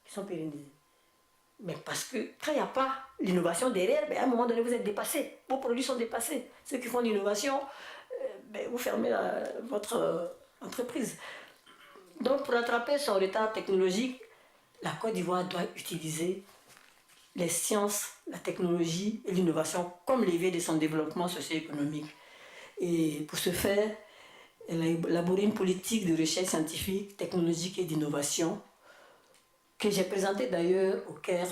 qui sont pérennisées. Mais parce que quand il n'y a pas l'innovation derrière, à un moment donné, vous êtes dépassé. Vos produits sont dépassés. Ceux qui font l'innovation, vous fermez votre entreprise. Donc, pour rattraper son retard technologique, la Côte d'Ivoire doit utiliser les sciences, la technologie et l'innovation comme levier de son développement socio-économique. Et pour ce faire, elle a élaboré une politique de recherche scientifique, technologique et d'innovation que j'ai présentée d'ailleurs au Caire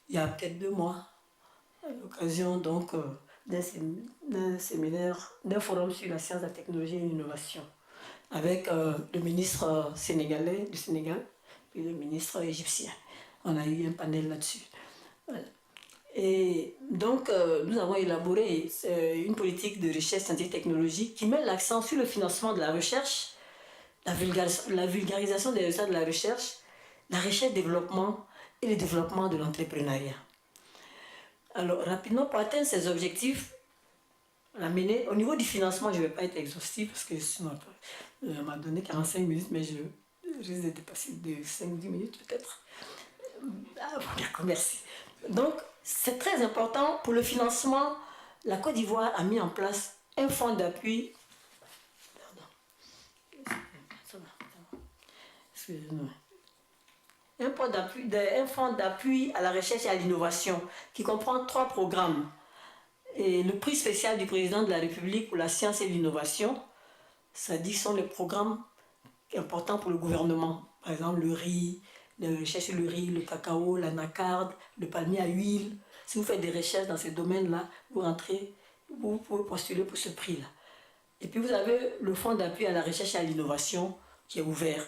il y a peut-être 2 mois, à l'occasion donc d'un séminaire, d'un forum sur la science, la technologie et l'innovation, avec le ministre sénégalais du Sénégal et le ministre égyptien. On a eu un panel là-dessus. Voilà. Et donc, nous avons élaboré une politique de recherche scientifique et technologique qui met l'accent sur le financement de la recherche, la vulgarisation des résultats de la recherche, développement et le développement de l'entrepreneuriat. Alors, rapidement, pour atteindre ces objectifs, au niveau du financement, je ne vais pas être exhaustif parce que sinon, on m'a donné 45 minutes, mais je risque de dépasser de 5-10 minutes peut-être. Ah, bon, d'accord, merci. Donc, c'est très important pour le financement. La Côte d'Ivoire a mis en place un fonds d'appui. Excusez-moi. Un fonds d'appui à la recherche et à l'innovation qui comprend 3 programmes. Et le prix spécial du président de la République pour la science et l'innovation, ça dit sont les programmes importants pour le gouvernement. Par exemple, le riz, les recherches sur le riz, le cacao, l'anacarde, le palmier à huile. Si vous faites des recherches dans ces domaines-là, vous pouvez postuler pour ce prix-là. Et puis vous avez le fonds d'appui à la recherche et à l'innovation qui est ouvert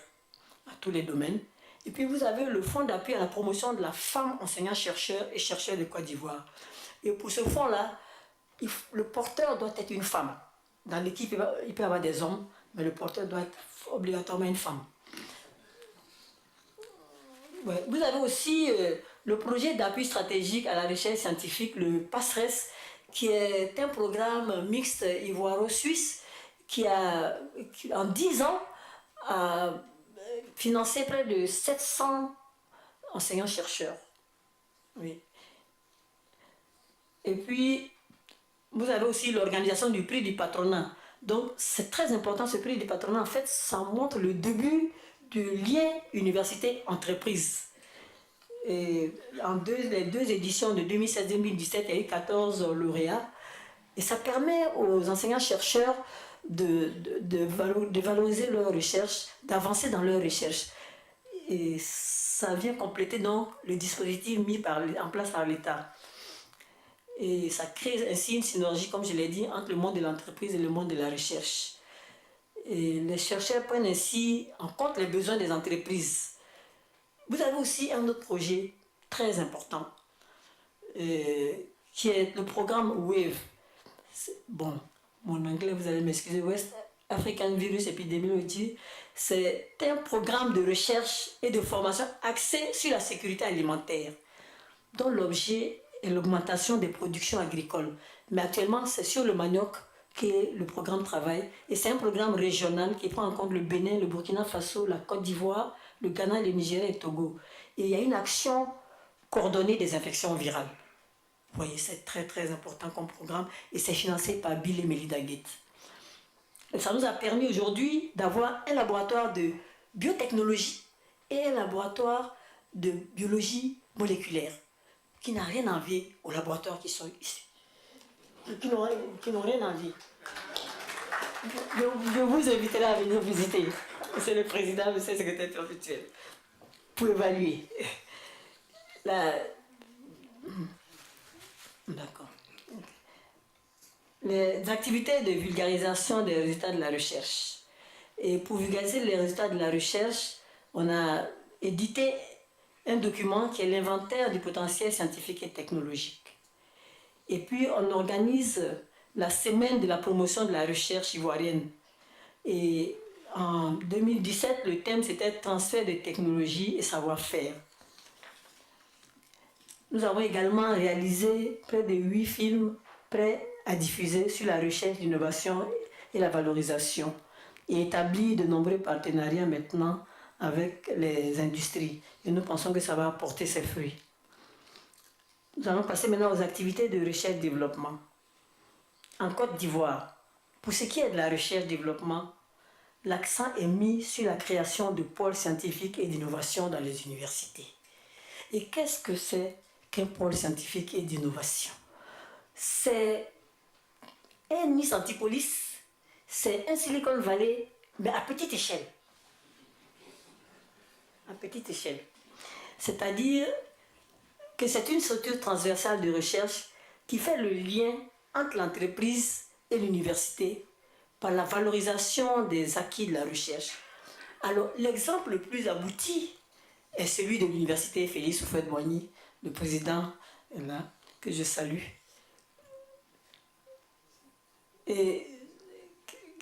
à tous les domaines. Et puis vous avez le fonds d'appui à la promotion de la femme enseignant-chercheur et chercheur de Côte d'Ivoire. Et pour ce fonds-là, le porteur doit être une femme. Dans l'équipe, il peut y avoir des hommes, mais le porteur doit être obligatoirement une femme. Ouais. Vous avez aussi le projet d'appui stratégique à la recherche scientifique, le PASSRES, qui est un programme mixte ivoiro-suisse qui, en 10 ans, a financé près de 700 enseignants-chercheurs. Oui. Et puis, vous avez aussi l'organisation du prix du patronat. Donc, c'est très important ce prix du patronat. En fait, ça montre le début du lien université-entreprise. Et les 2 éditions de 2016-2017, il y a eu 14 lauréats. Et ça permet aux enseignants-chercheurs de valoriser leur recherche, d'avancer dans leur recherche. Et ça vient compléter donc le dispositif mis en place par l'État. Et ça crée ainsi une synergie, comme je l'ai dit, entre le monde de l'entreprise et le monde de la recherche. Et les chercheurs prennent ainsi en compte les besoins des entreprises. Vous avez aussi un autre projet très important, qui est le programme WAVE. Bon, mon anglais, vous allez m'excuser, West African Virus Epidemiology. C'est un programme de recherche et de formation axé sur la sécurité alimentaire, dont l'objet est l'augmentation des productions agricoles. Mais actuellement, c'est sur le manioc que le programme travaille. Et c'est un programme régional qui prend en compte le Bénin, le Burkina Faso, la Côte d'Ivoire, le Ghana, le Nigeria et le Togo. Et il y a une action coordonnée des infections virales. Vous voyez, c'est très très important comme programme et c'est financé par Bill et Melinda Gates. Et ça nous a permis aujourd'hui d'avoir un laboratoire de biotechnologie et un laboratoire de biologie moléculaire qui n'a rien à envier aux laboratoires qui sont ici, qui n'ont rien à envier. Je vous inviterai à venir visiter. C'est le président, monsieur le secrétaire perpétuel, pour évaluer. D'accord. Les activités de vulgarisation des résultats de la recherche. Et pour vulgariser les résultats de la recherche, on a édité un document qui est l'inventaire du potentiel scientifique et technologique. Et puis on organise la semaine de la promotion de la recherche ivoirienne. Et en 2017, le thème c'était transfert de technologie et savoir-faire. Nous avons également réalisé près de 8 films prêts à diffuser sur la recherche, l'innovation et la valorisation et établi de nombreux partenariats maintenant avec les industries. Et nous pensons que ça va apporter ses fruits. Nous allons passer maintenant aux activités de recherche-développement. En Côte d'Ivoire, pour ce qui est de la recherche-développement, l'accent est mis sur la création de pôles scientifiques et d'innovation dans les universités. Et qu'est-ce que c'est qu'un pôle scientifique et d'innovation? C'est un Nice Antipolis, c'est un Silicon Valley, mais à petite échelle. À petite échelle. C'est-à-dire que c'est une structure transversale de recherche qui fait le lien entre l'entreprise et l'université par la valorisation des acquis de la recherche. Alors, l'exemple le plus abouti est celui de l'université Félix Houphouët-Boigny, le président est là, que je salue. Et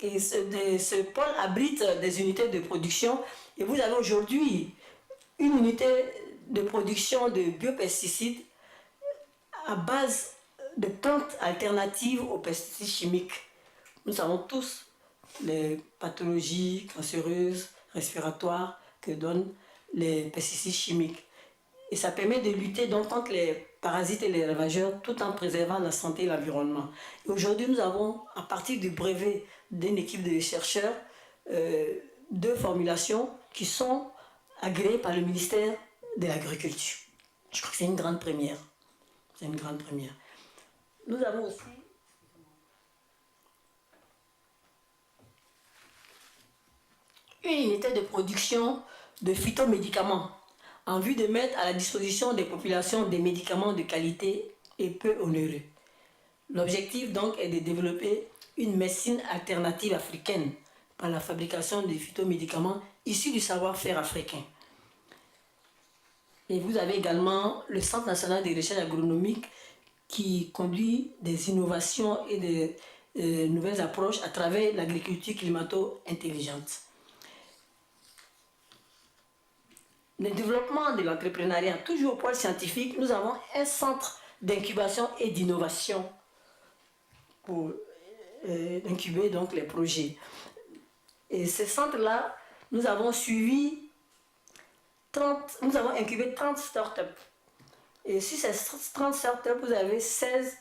ce pôle abrite des unités de production et vous avez aujourd'hui une unité de production de biopesticides à base de plantes alternatives aux pesticides chimiques. Nous savons tous les pathologies cancéreuses, respiratoires que donnent les pesticides chimiques. Et ça permet de lutter donc contre les parasites et les ravageurs tout en préservant la santé et l'environnement. Et aujourd'hui, nous avons, à partir du brevet d'une équipe de chercheurs, deux formulations qui sont agréées par le ministère de l'Agriculture. Je crois que c'est une grande première. C'est une grande première. Nous avons aussi une unité de production de phytomédicaments en vue de mettre à la disposition des populations des médicaments de qualité et peu onéreux. L'objectif donc est de développer une médecine alternative africaine par la fabrication de phytomédicaments issus du savoir-faire africain. Et vous avez également le Centre national de recherche agronomique qui conduit des innovations et des nouvelles approches à travers l'agriculture climato-intelligente. Le développement de l'entrepreneuriat, toujours au pôle scientifique, nous avons un centre d'incubation et d'innovation pour incuber donc les projets. Et ce centre-là, nous avons incubé 30 startups. Et sur ces 30 startups, vous avez 16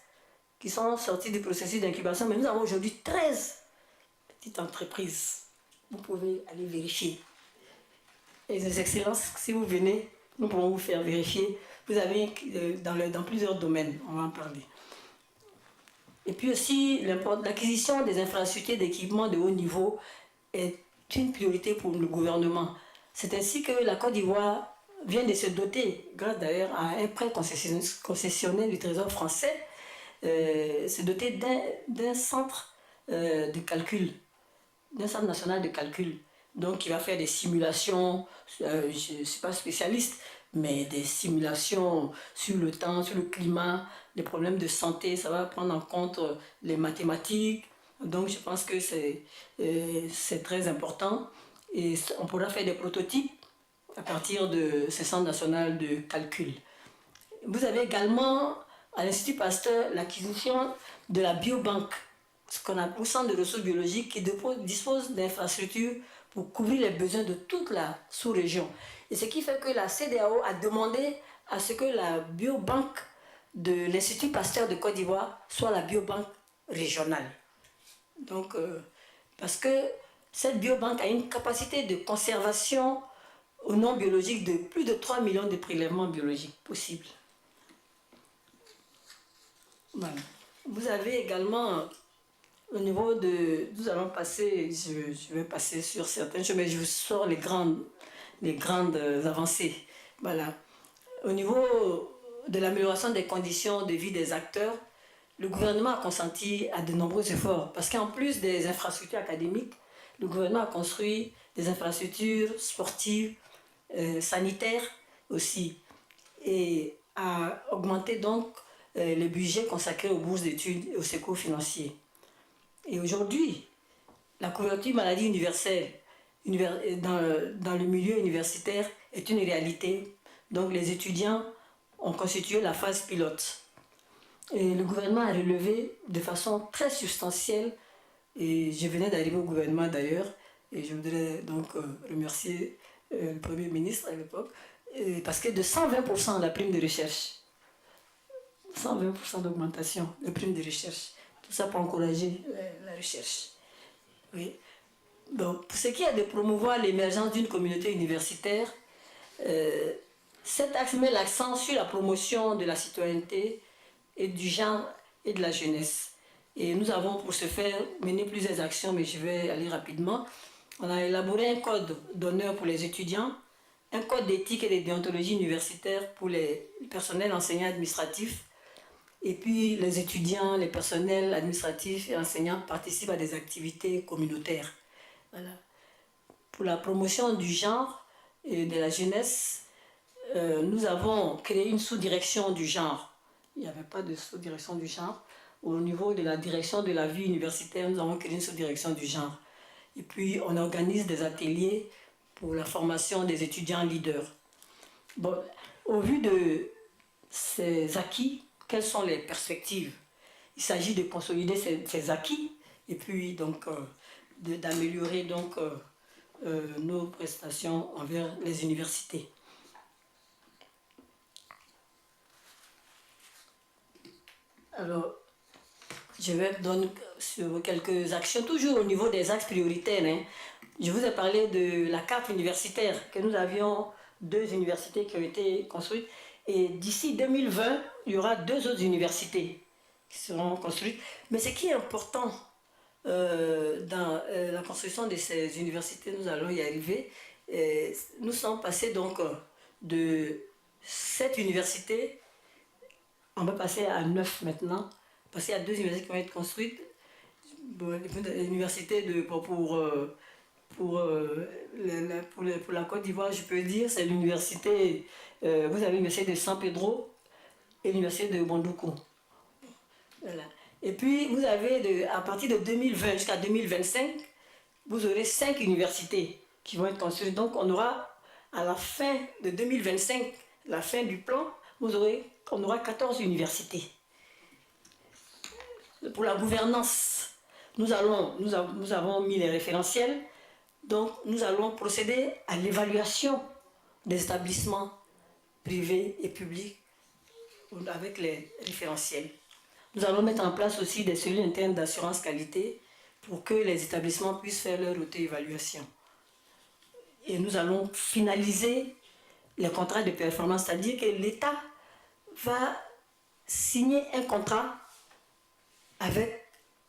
qui sont sortis du processus d'incubation, mais nous avons aujourd'hui 13 petites entreprises. Vous pouvez aller vérifier. Et les excellences, si vous venez, nous pourrons vous faire vérifier. Vous avez dans plusieurs domaines, on va en parler. Et puis aussi, l'acquisition des infrastructures d'équipement de haut niveau est une priorité pour le gouvernement. C'est ainsi que la Côte d'Ivoire vient de se doter, grâce d'ailleurs à un prêt concessionnel du Trésor français, se doter d'un centre de calcul, d'un centre national de calcul. Donc, il va faire des simulations, je ne suis pas spécialiste, mais des simulations sur le temps, sur le climat, les problèmes de santé, ça va prendre en compte les mathématiques. Donc, je pense que c'est très important. Et on pourra faire des prototypes à partir de ce centre national de calcul. Vous avez également à l'Institut Pasteur l'acquisition de la biobanque, ce qu'on appelle le centre de ressources biologiques qui dispose d'infrastructures pour couvrir les besoins de toute la sous-région. Et ce qui fait que la CEDEAO a demandé à ce que la biobanque de l'Institut Pasteur de Côte d'Ivoire soit la biobanque régionale. Donc, parce que cette biobanque a une capacité de conservation au non biologique de plus de 3 millions de prélèvements biologiques possibles. Voilà. Vous avez également, au niveau de... Nous allons passer, je vais passer sur certaines choses, mais je vous sors les grandes avancées. Voilà. Au niveau de l'amélioration des conditions de vie des acteurs, le gouvernement a consenti à de nombreux efforts, parce qu'en plus des infrastructures académiques, le gouvernement a construit des infrastructures sportives, sanitaires aussi, et a augmenté donc le budget consacré aux bourses d'études et aux secours financiers. Et aujourd'hui, la couverture maladie universelle dans le milieu universitaire est une réalité. Donc les étudiants ont constitué la phase pilote. Et le gouvernement a relevé de façon très substantielle, et je venais d'arriver au gouvernement d'ailleurs, et je voudrais donc remercier le Premier ministre à l'époque, parce que de 120% la prime de recherche, 120% d'augmentation de prime de recherche, tout ça pour encourager la recherche. Oui. Donc, pour ce qui est de promouvoir l'émergence d'une communauté universitaire, cet axe met l'accent sur la promotion de la citoyenneté et du genre et de la jeunesse. Et nous avons pour ce faire mené plusieurs actions, mais je vais aller rapidement. On a élaboré un code d'honneur pour les étudiants, un code d'éthique et de déontologie universitaire pour les personnels enseignants administratifs, et puis les étudiants, les personnels administratifs et enseignants participent à des activités communautaires. Voilà. Pour la promotion du genre et de la jeunesse, nous avons créé une sous-direction du genre il n'y avait pas de sous-direction du genre. Au niveau de la direction de la vie universitaire, nous avons créé une sous-direction du genre. Et puis, on organise des ateliers pour la formation des étudiants leaders. Bon, au vu de ces acquis, quelles sont les perspectives? Il s'agit de consolider ces acquis et puis donc d'améliorer donc nos prestations envers les universités. Alors, je vais donner sur quelques actions, toujours au niveau des axes prioritaires. Hein. Je vous ai parlé de la carte universitaire, que nous avions 2 universités qui ont été construites. Et d'ici 2020, il y aura 2 autres universités qui seront construites. Mais ce qui est important dans la construction de ces universités, nous allons y arriver. Nous sommes passés donc de 7 universités, on va passer à 9 maintenant, parce qu'il y a 2 universités qui vont être construites. L'université pour la Côte d'Ivoire, je peux dire, c'est l'université, vous avez l'université de San Pedro et l'université de Bondoukou. Voilà. Et puis, vous avez, à partir de 2020 jusqu'à 2025, vous aurez 5 universités qui vont être construites. Donc, on aura, à la fin de 2025, la fin du plan, on aura 14 universités. Pour la gouvernance, nous avons mis les référentiels. Donc, nous allons procéder à l'évaluation des établissements privés et publics avec les référentiels. Nous allons mettre en place aussi des cellules internes d'assurance qualité pour que les établissements puissent faire leur auto-évaluation. Et nous allons finaliser les contrats de performance, c'est-à-dire que l'État va signer un contrat avec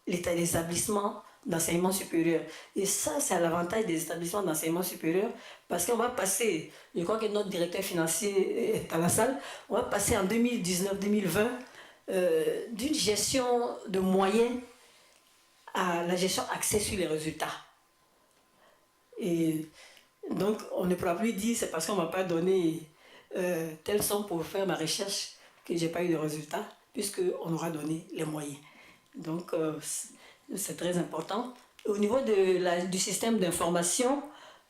les établissements d'enseignement supérieur. Et ça, c'est à l'avantage des établissements d'enseignement supérieur parce qu'on va passer, je crois que notre directeur financier est à la salle, on va passer en 2019-2020 d'une gestion de moyens à la gestion axée sur les résultats. Et donc, on ne pourra plus dire c'est parce qu'on ne m'a pas donné telle somme pour faire ma recherche que je n'ai pas eu de résultats, puisqu'on aura donné les moyens. Donc, c'est très important. Au niveau du système d'information,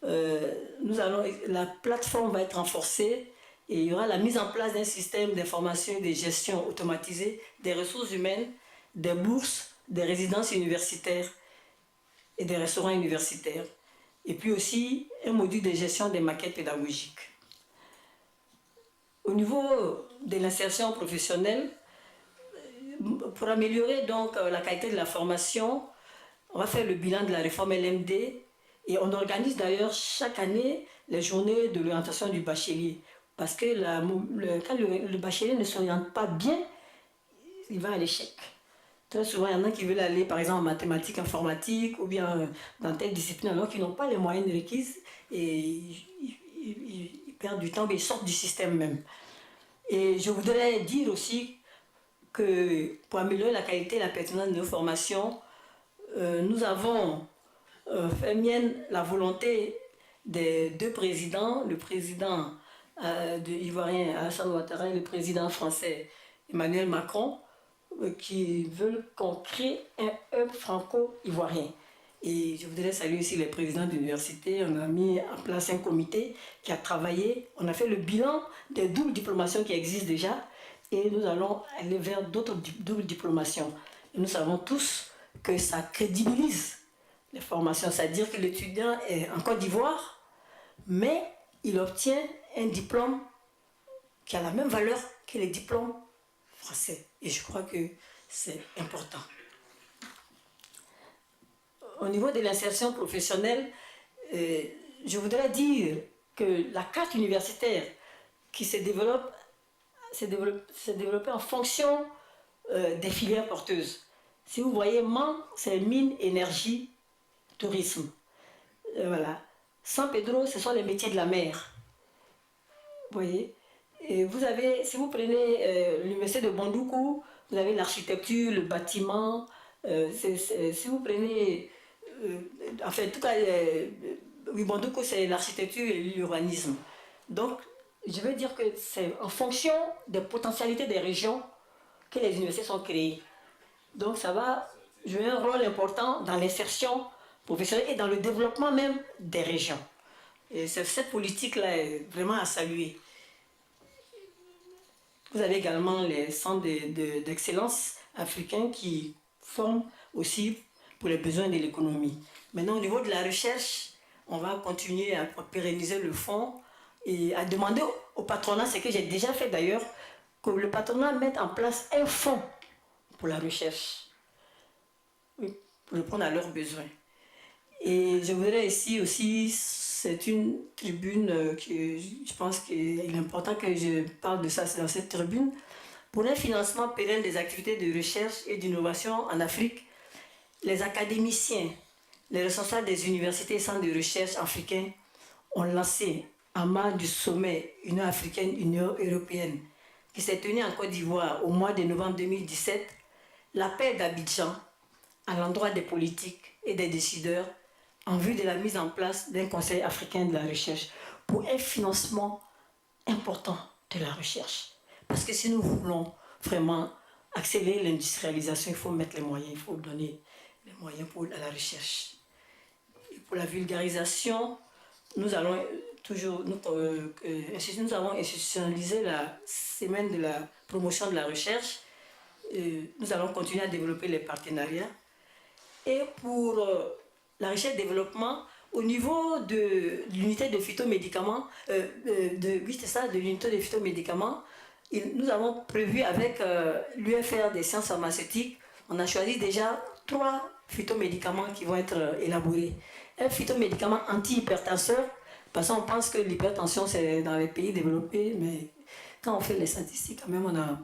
la plateforme va être renforcée et il y aura la mise en place d'un système d'information et de gestion automatisé des ressources humaines, des bourses, des résidences universitaires et des restaurants universitaires. Et puis aussi un module de gestion des maquettes pédagogiques. Au niveau de l'insertion professionnelle, pour améliorer donc la qualité de la formation, on va faire le bilan de la réforme LMD et on organise d'ailleurs chaque année les journées de l'orientation du bachelier. Parce que quand le bachelier ne s'oriente pas bien, il va à l'échec. Très souvent, il y en a qui veulent aller, par exemple, en mathématiques, informatique, ou bien dans telle discipline, alors qu'ils n'ont pas les moyens requises, et ils perdent du temps, mais ils sortent du système même. Et je voudrais dire aussi que pour améliorer la qualité et la pertinence de nos formations, nous avons fait mienne la volonté des 2 présidents, le président ivoirien Alassane Ouattara et le président français Emmanuel Macron, qui veulent qu'on crée un hub franco-ivoirien. Et je voudrais saluer aussi les présidents d'université. On a mis en place un comité qui a travaillé. On a fait le bilan des doubles diplomations qui existent déjà et nous allons aller vers d'autres doubles diplomations. Et nous savons tous que ça crédibilise les formations, c'est-à-dire que l'étudiant est en Côte d'Ivoire, mais il obtient un diplôme qui a la même valeur que les diplômes français. Et je crois que c'est important. Au niveau de l'insertion professionnelle, je voudrais dire que la carte universitaire qui s'est développée en fonction des filières porteuses. Si vous voyez, MAN, c'est mine, énergie, tourisme. Voilà. San Pedro, ce sont les métiers de la mer. Vous voyez. Et vous avez, si vous prenez l'université de Bondoukou, vous avez l'architecture, le bâtiment. Si vous prenez, en fait, tout cas, Bondoukou, c'est l'architecture et l'urbanisme. Donc, je veux dire que c'est en fonction des potentialités des régions que les universités sont créées. Donc ça va jouer un rôle important dans l'insertion professionnelle et dans le développement même des régions. Et cette politique-là est vraiment à saluer. Vous avez également les centres d'excellence africains qui forment aussi pour les besoins de l'économie. Maintenant, au niveau de la recherche, on va continuer à pérenniser le fonds et à demander au patronat, ce que j'ai déjà fait d'ailleurs, que le patronat mette en place un fonds pour la recherche, oui, pour répondre à leurs besoins. Et je voudrais ici aussi, c'est une tribune que je pense qu'il est important que je parle de ça dans cette tribune, pour un financement pérenne des activités de recherche et d'innovation en Afrique. Les académiciens, les responsables des universités et centres de recherche africains ont lancé en marge du sommet Union africaine-Union européenne qui s'est tenu en Côte d'Ivoire au mois de novembre 2017, l'appel d'Abidjan à l'endroit des politiques et des décideurs en vue de la mise en place d'un conseil africain de la recherche pour un financement important de la recherche. Parce que si nous voulons vraiment accélérer l'industrialisation, il faut mettre les moyens, il faut donner les moyens pour la recherche. Et pour la vulgarisation, nous allons nous avons institutionnalisé la semaine de la promotion de la recherche. Nous allons continuer à développer les partenariats. Et pour la recherche et développement, au niveau de l'unité de phytomédicaments, de l'unité de phytomédicaments, nous avons prévu avec l'UFR des sciences pharmaceutiques, on a choisi déjà 3 phytomédicaments qui vont être élaborés. Un phytomédicament anti-hypertenseur, parce qu'on pense que l'hypertension c'est dans les pays développés, mais quand on fait les statistiques, quand même, on a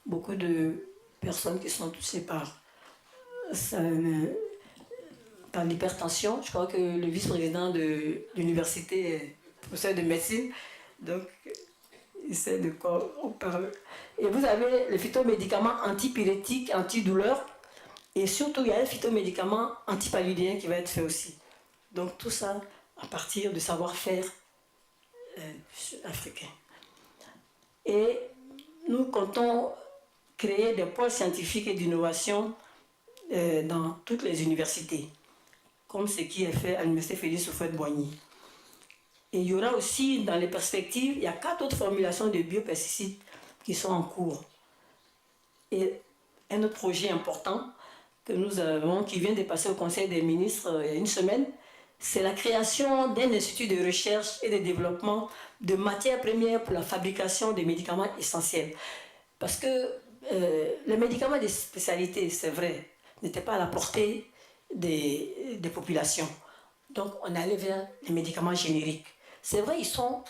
beaucoup de personnes qui sont touchées par l'hypertension. Je crois que le vice-président de l'université est professeur de médecine, donc il sait de quoi on parle. Et vous avez les phytomédicaments antipyrétiques, antidouleurs, et surtout il y a un phytomédicament antipaludien qui va être fait aussi. Donc tout ça à partir du savoir-faire africain. Et nous comptons créer des pôles scientifiques et d'innovation dans toutes les universités, comme ce qui est fait à l'université Félix Houphouët-Boigny. Et il y aura aussi, dans les perspectives, il y a 4 autres formulations de biopesticides qui sont en cours. Et un autre projet important que nous avons, qui vient de passer au Conseil des ministres il y a une semaine, c'est la création d'un institut de recherche et de développement de matières premières pour la fabrication des médicaments essentiels. Parce que les médicaments de spécialité, c'est vrai, n'étaient pas à la portée des populations. Donc on allait vers les médicaments génériques. C'est vrai, ils sont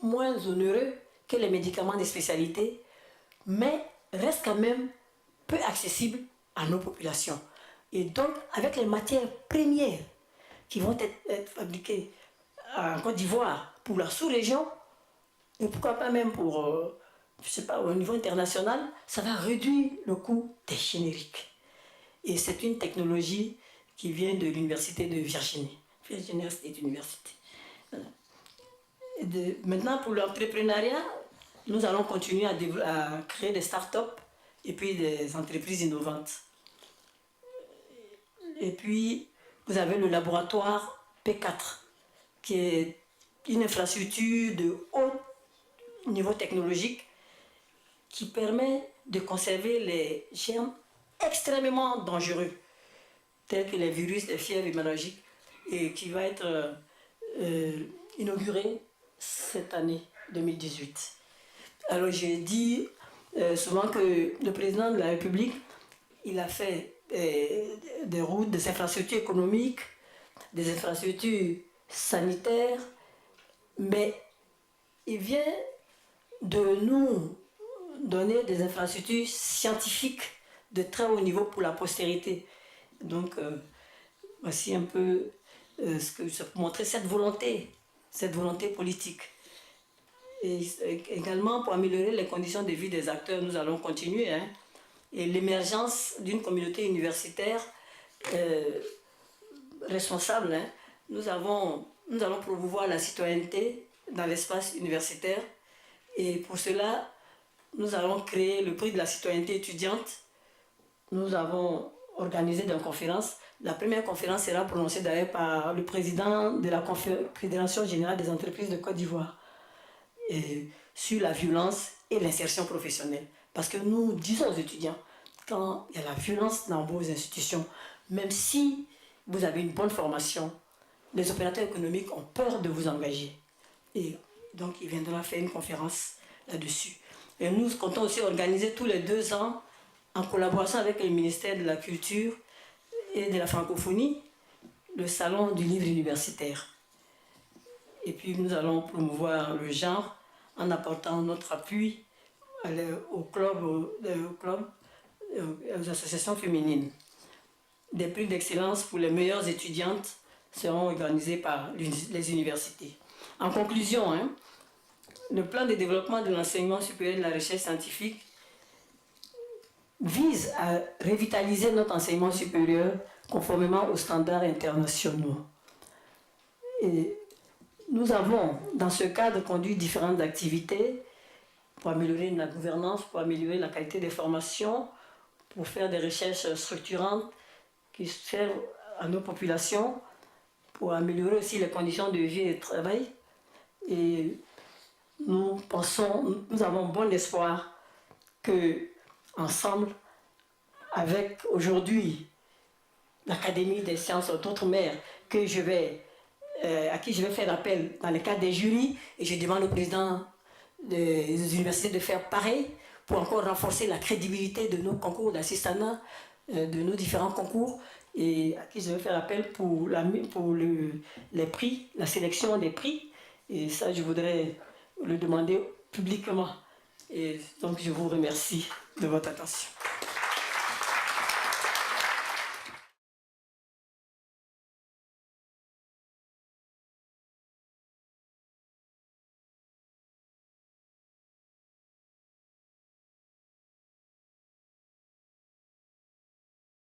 moins onéreux que les médicaments de spécialité, mais restent quand même peu accessibles à nos populations. Et donc, avec les matières premières qui vont être fabriquées en Côte d'Ivoire pour la sous-région, et pourquoi pas même pour, je sais pas, au niveau international, ça va réduire le coût des génériques. Et c'est une technologie qui vient de l'université de Virginie, Virginia State University. Voilà. Maintenant, pour l'entrepreneuriat, nous allons continuer à créer des start-up et puis des entreprises innovantes. Et puis, vous avez le laboratoire P4, qui est une infrastructure de haut niveau technologique qui permet de conserver les germes extrêmement dangereux, tels que les virus, les fièvres hémorragiques, et qui va être inauguré cette année 2018. Alors j'ai dit souvent que le président de la République, il a fait des routes, des infrastructures économiques, des infrastructures sanitaires, mais il vient de nous donner des infrastructures scientifiques de très haut niveau pour la postérité. Donc voici un peu ce que ça peut montrer cette volonté politique. Et également pour améliorer les conditions de vie des acteurs, nous allons continuer. Et l'émergence d'une communauté universitaire responsable. Nous allons promouvoir la citoyenneté dans l'espace universitaire. Et pour cela, nous allons créer le prix de la citoyenneté étudiante. Nous avons organisé des conférences. La première conférence sera prononcée d'ailleurs par le président de la Fédération générale des entreprises de Côte d'Ivoire sur la violence et l'insertion professionnelle. Parce que nous disons aux étudiants, quand il y a la violence dans vos institutions, même si vous avez une bonne formation, les opérateurs économiques ont peur de vous engager. Et donc, il viendra faire une conférence là-dessus. Et nous comptons aussi organiser tous les 2 ans, en collaboration avec le ministère de la Culture et de la Francophonie, le salon du livre universitaire. Et puis, nous allons promouvoir le genre en apportant notre appui aux clubs, aux associations féminines. Des prix d'excellence pour les meilleures étudiantes seront organisés par les universités. En conclusion, le plan de développement de l'enseignement supérieur et de la recherche scientifique vise à revitaliser notre enseignement supérieur conformément aux standards internationaux. Et nous avons, dans ce cadre, conduit différentes activités pour améliorer la gouvernance, pour améliorer la qualité des formations, pour faire des recherches structurantes qui servent à nos populations, pour améliorer aussi les conditions de vie et de travail. Et nous avons bon espoir que, ensemble, avec aujourd'hui l'Académie des sciences d'outre-mer, à qui je vais faire appel dans le cadre des jurys, et je demande au président des universités de faire pareil pour encore renforcer la crédibilité de nos concours d'assistanat, de nos différents concours, et à qui je vais faire appel pour les prix, la sélection des prix. Et ça, je voudrais le demander publiquement. Et donc, je vous remercie de votre attention.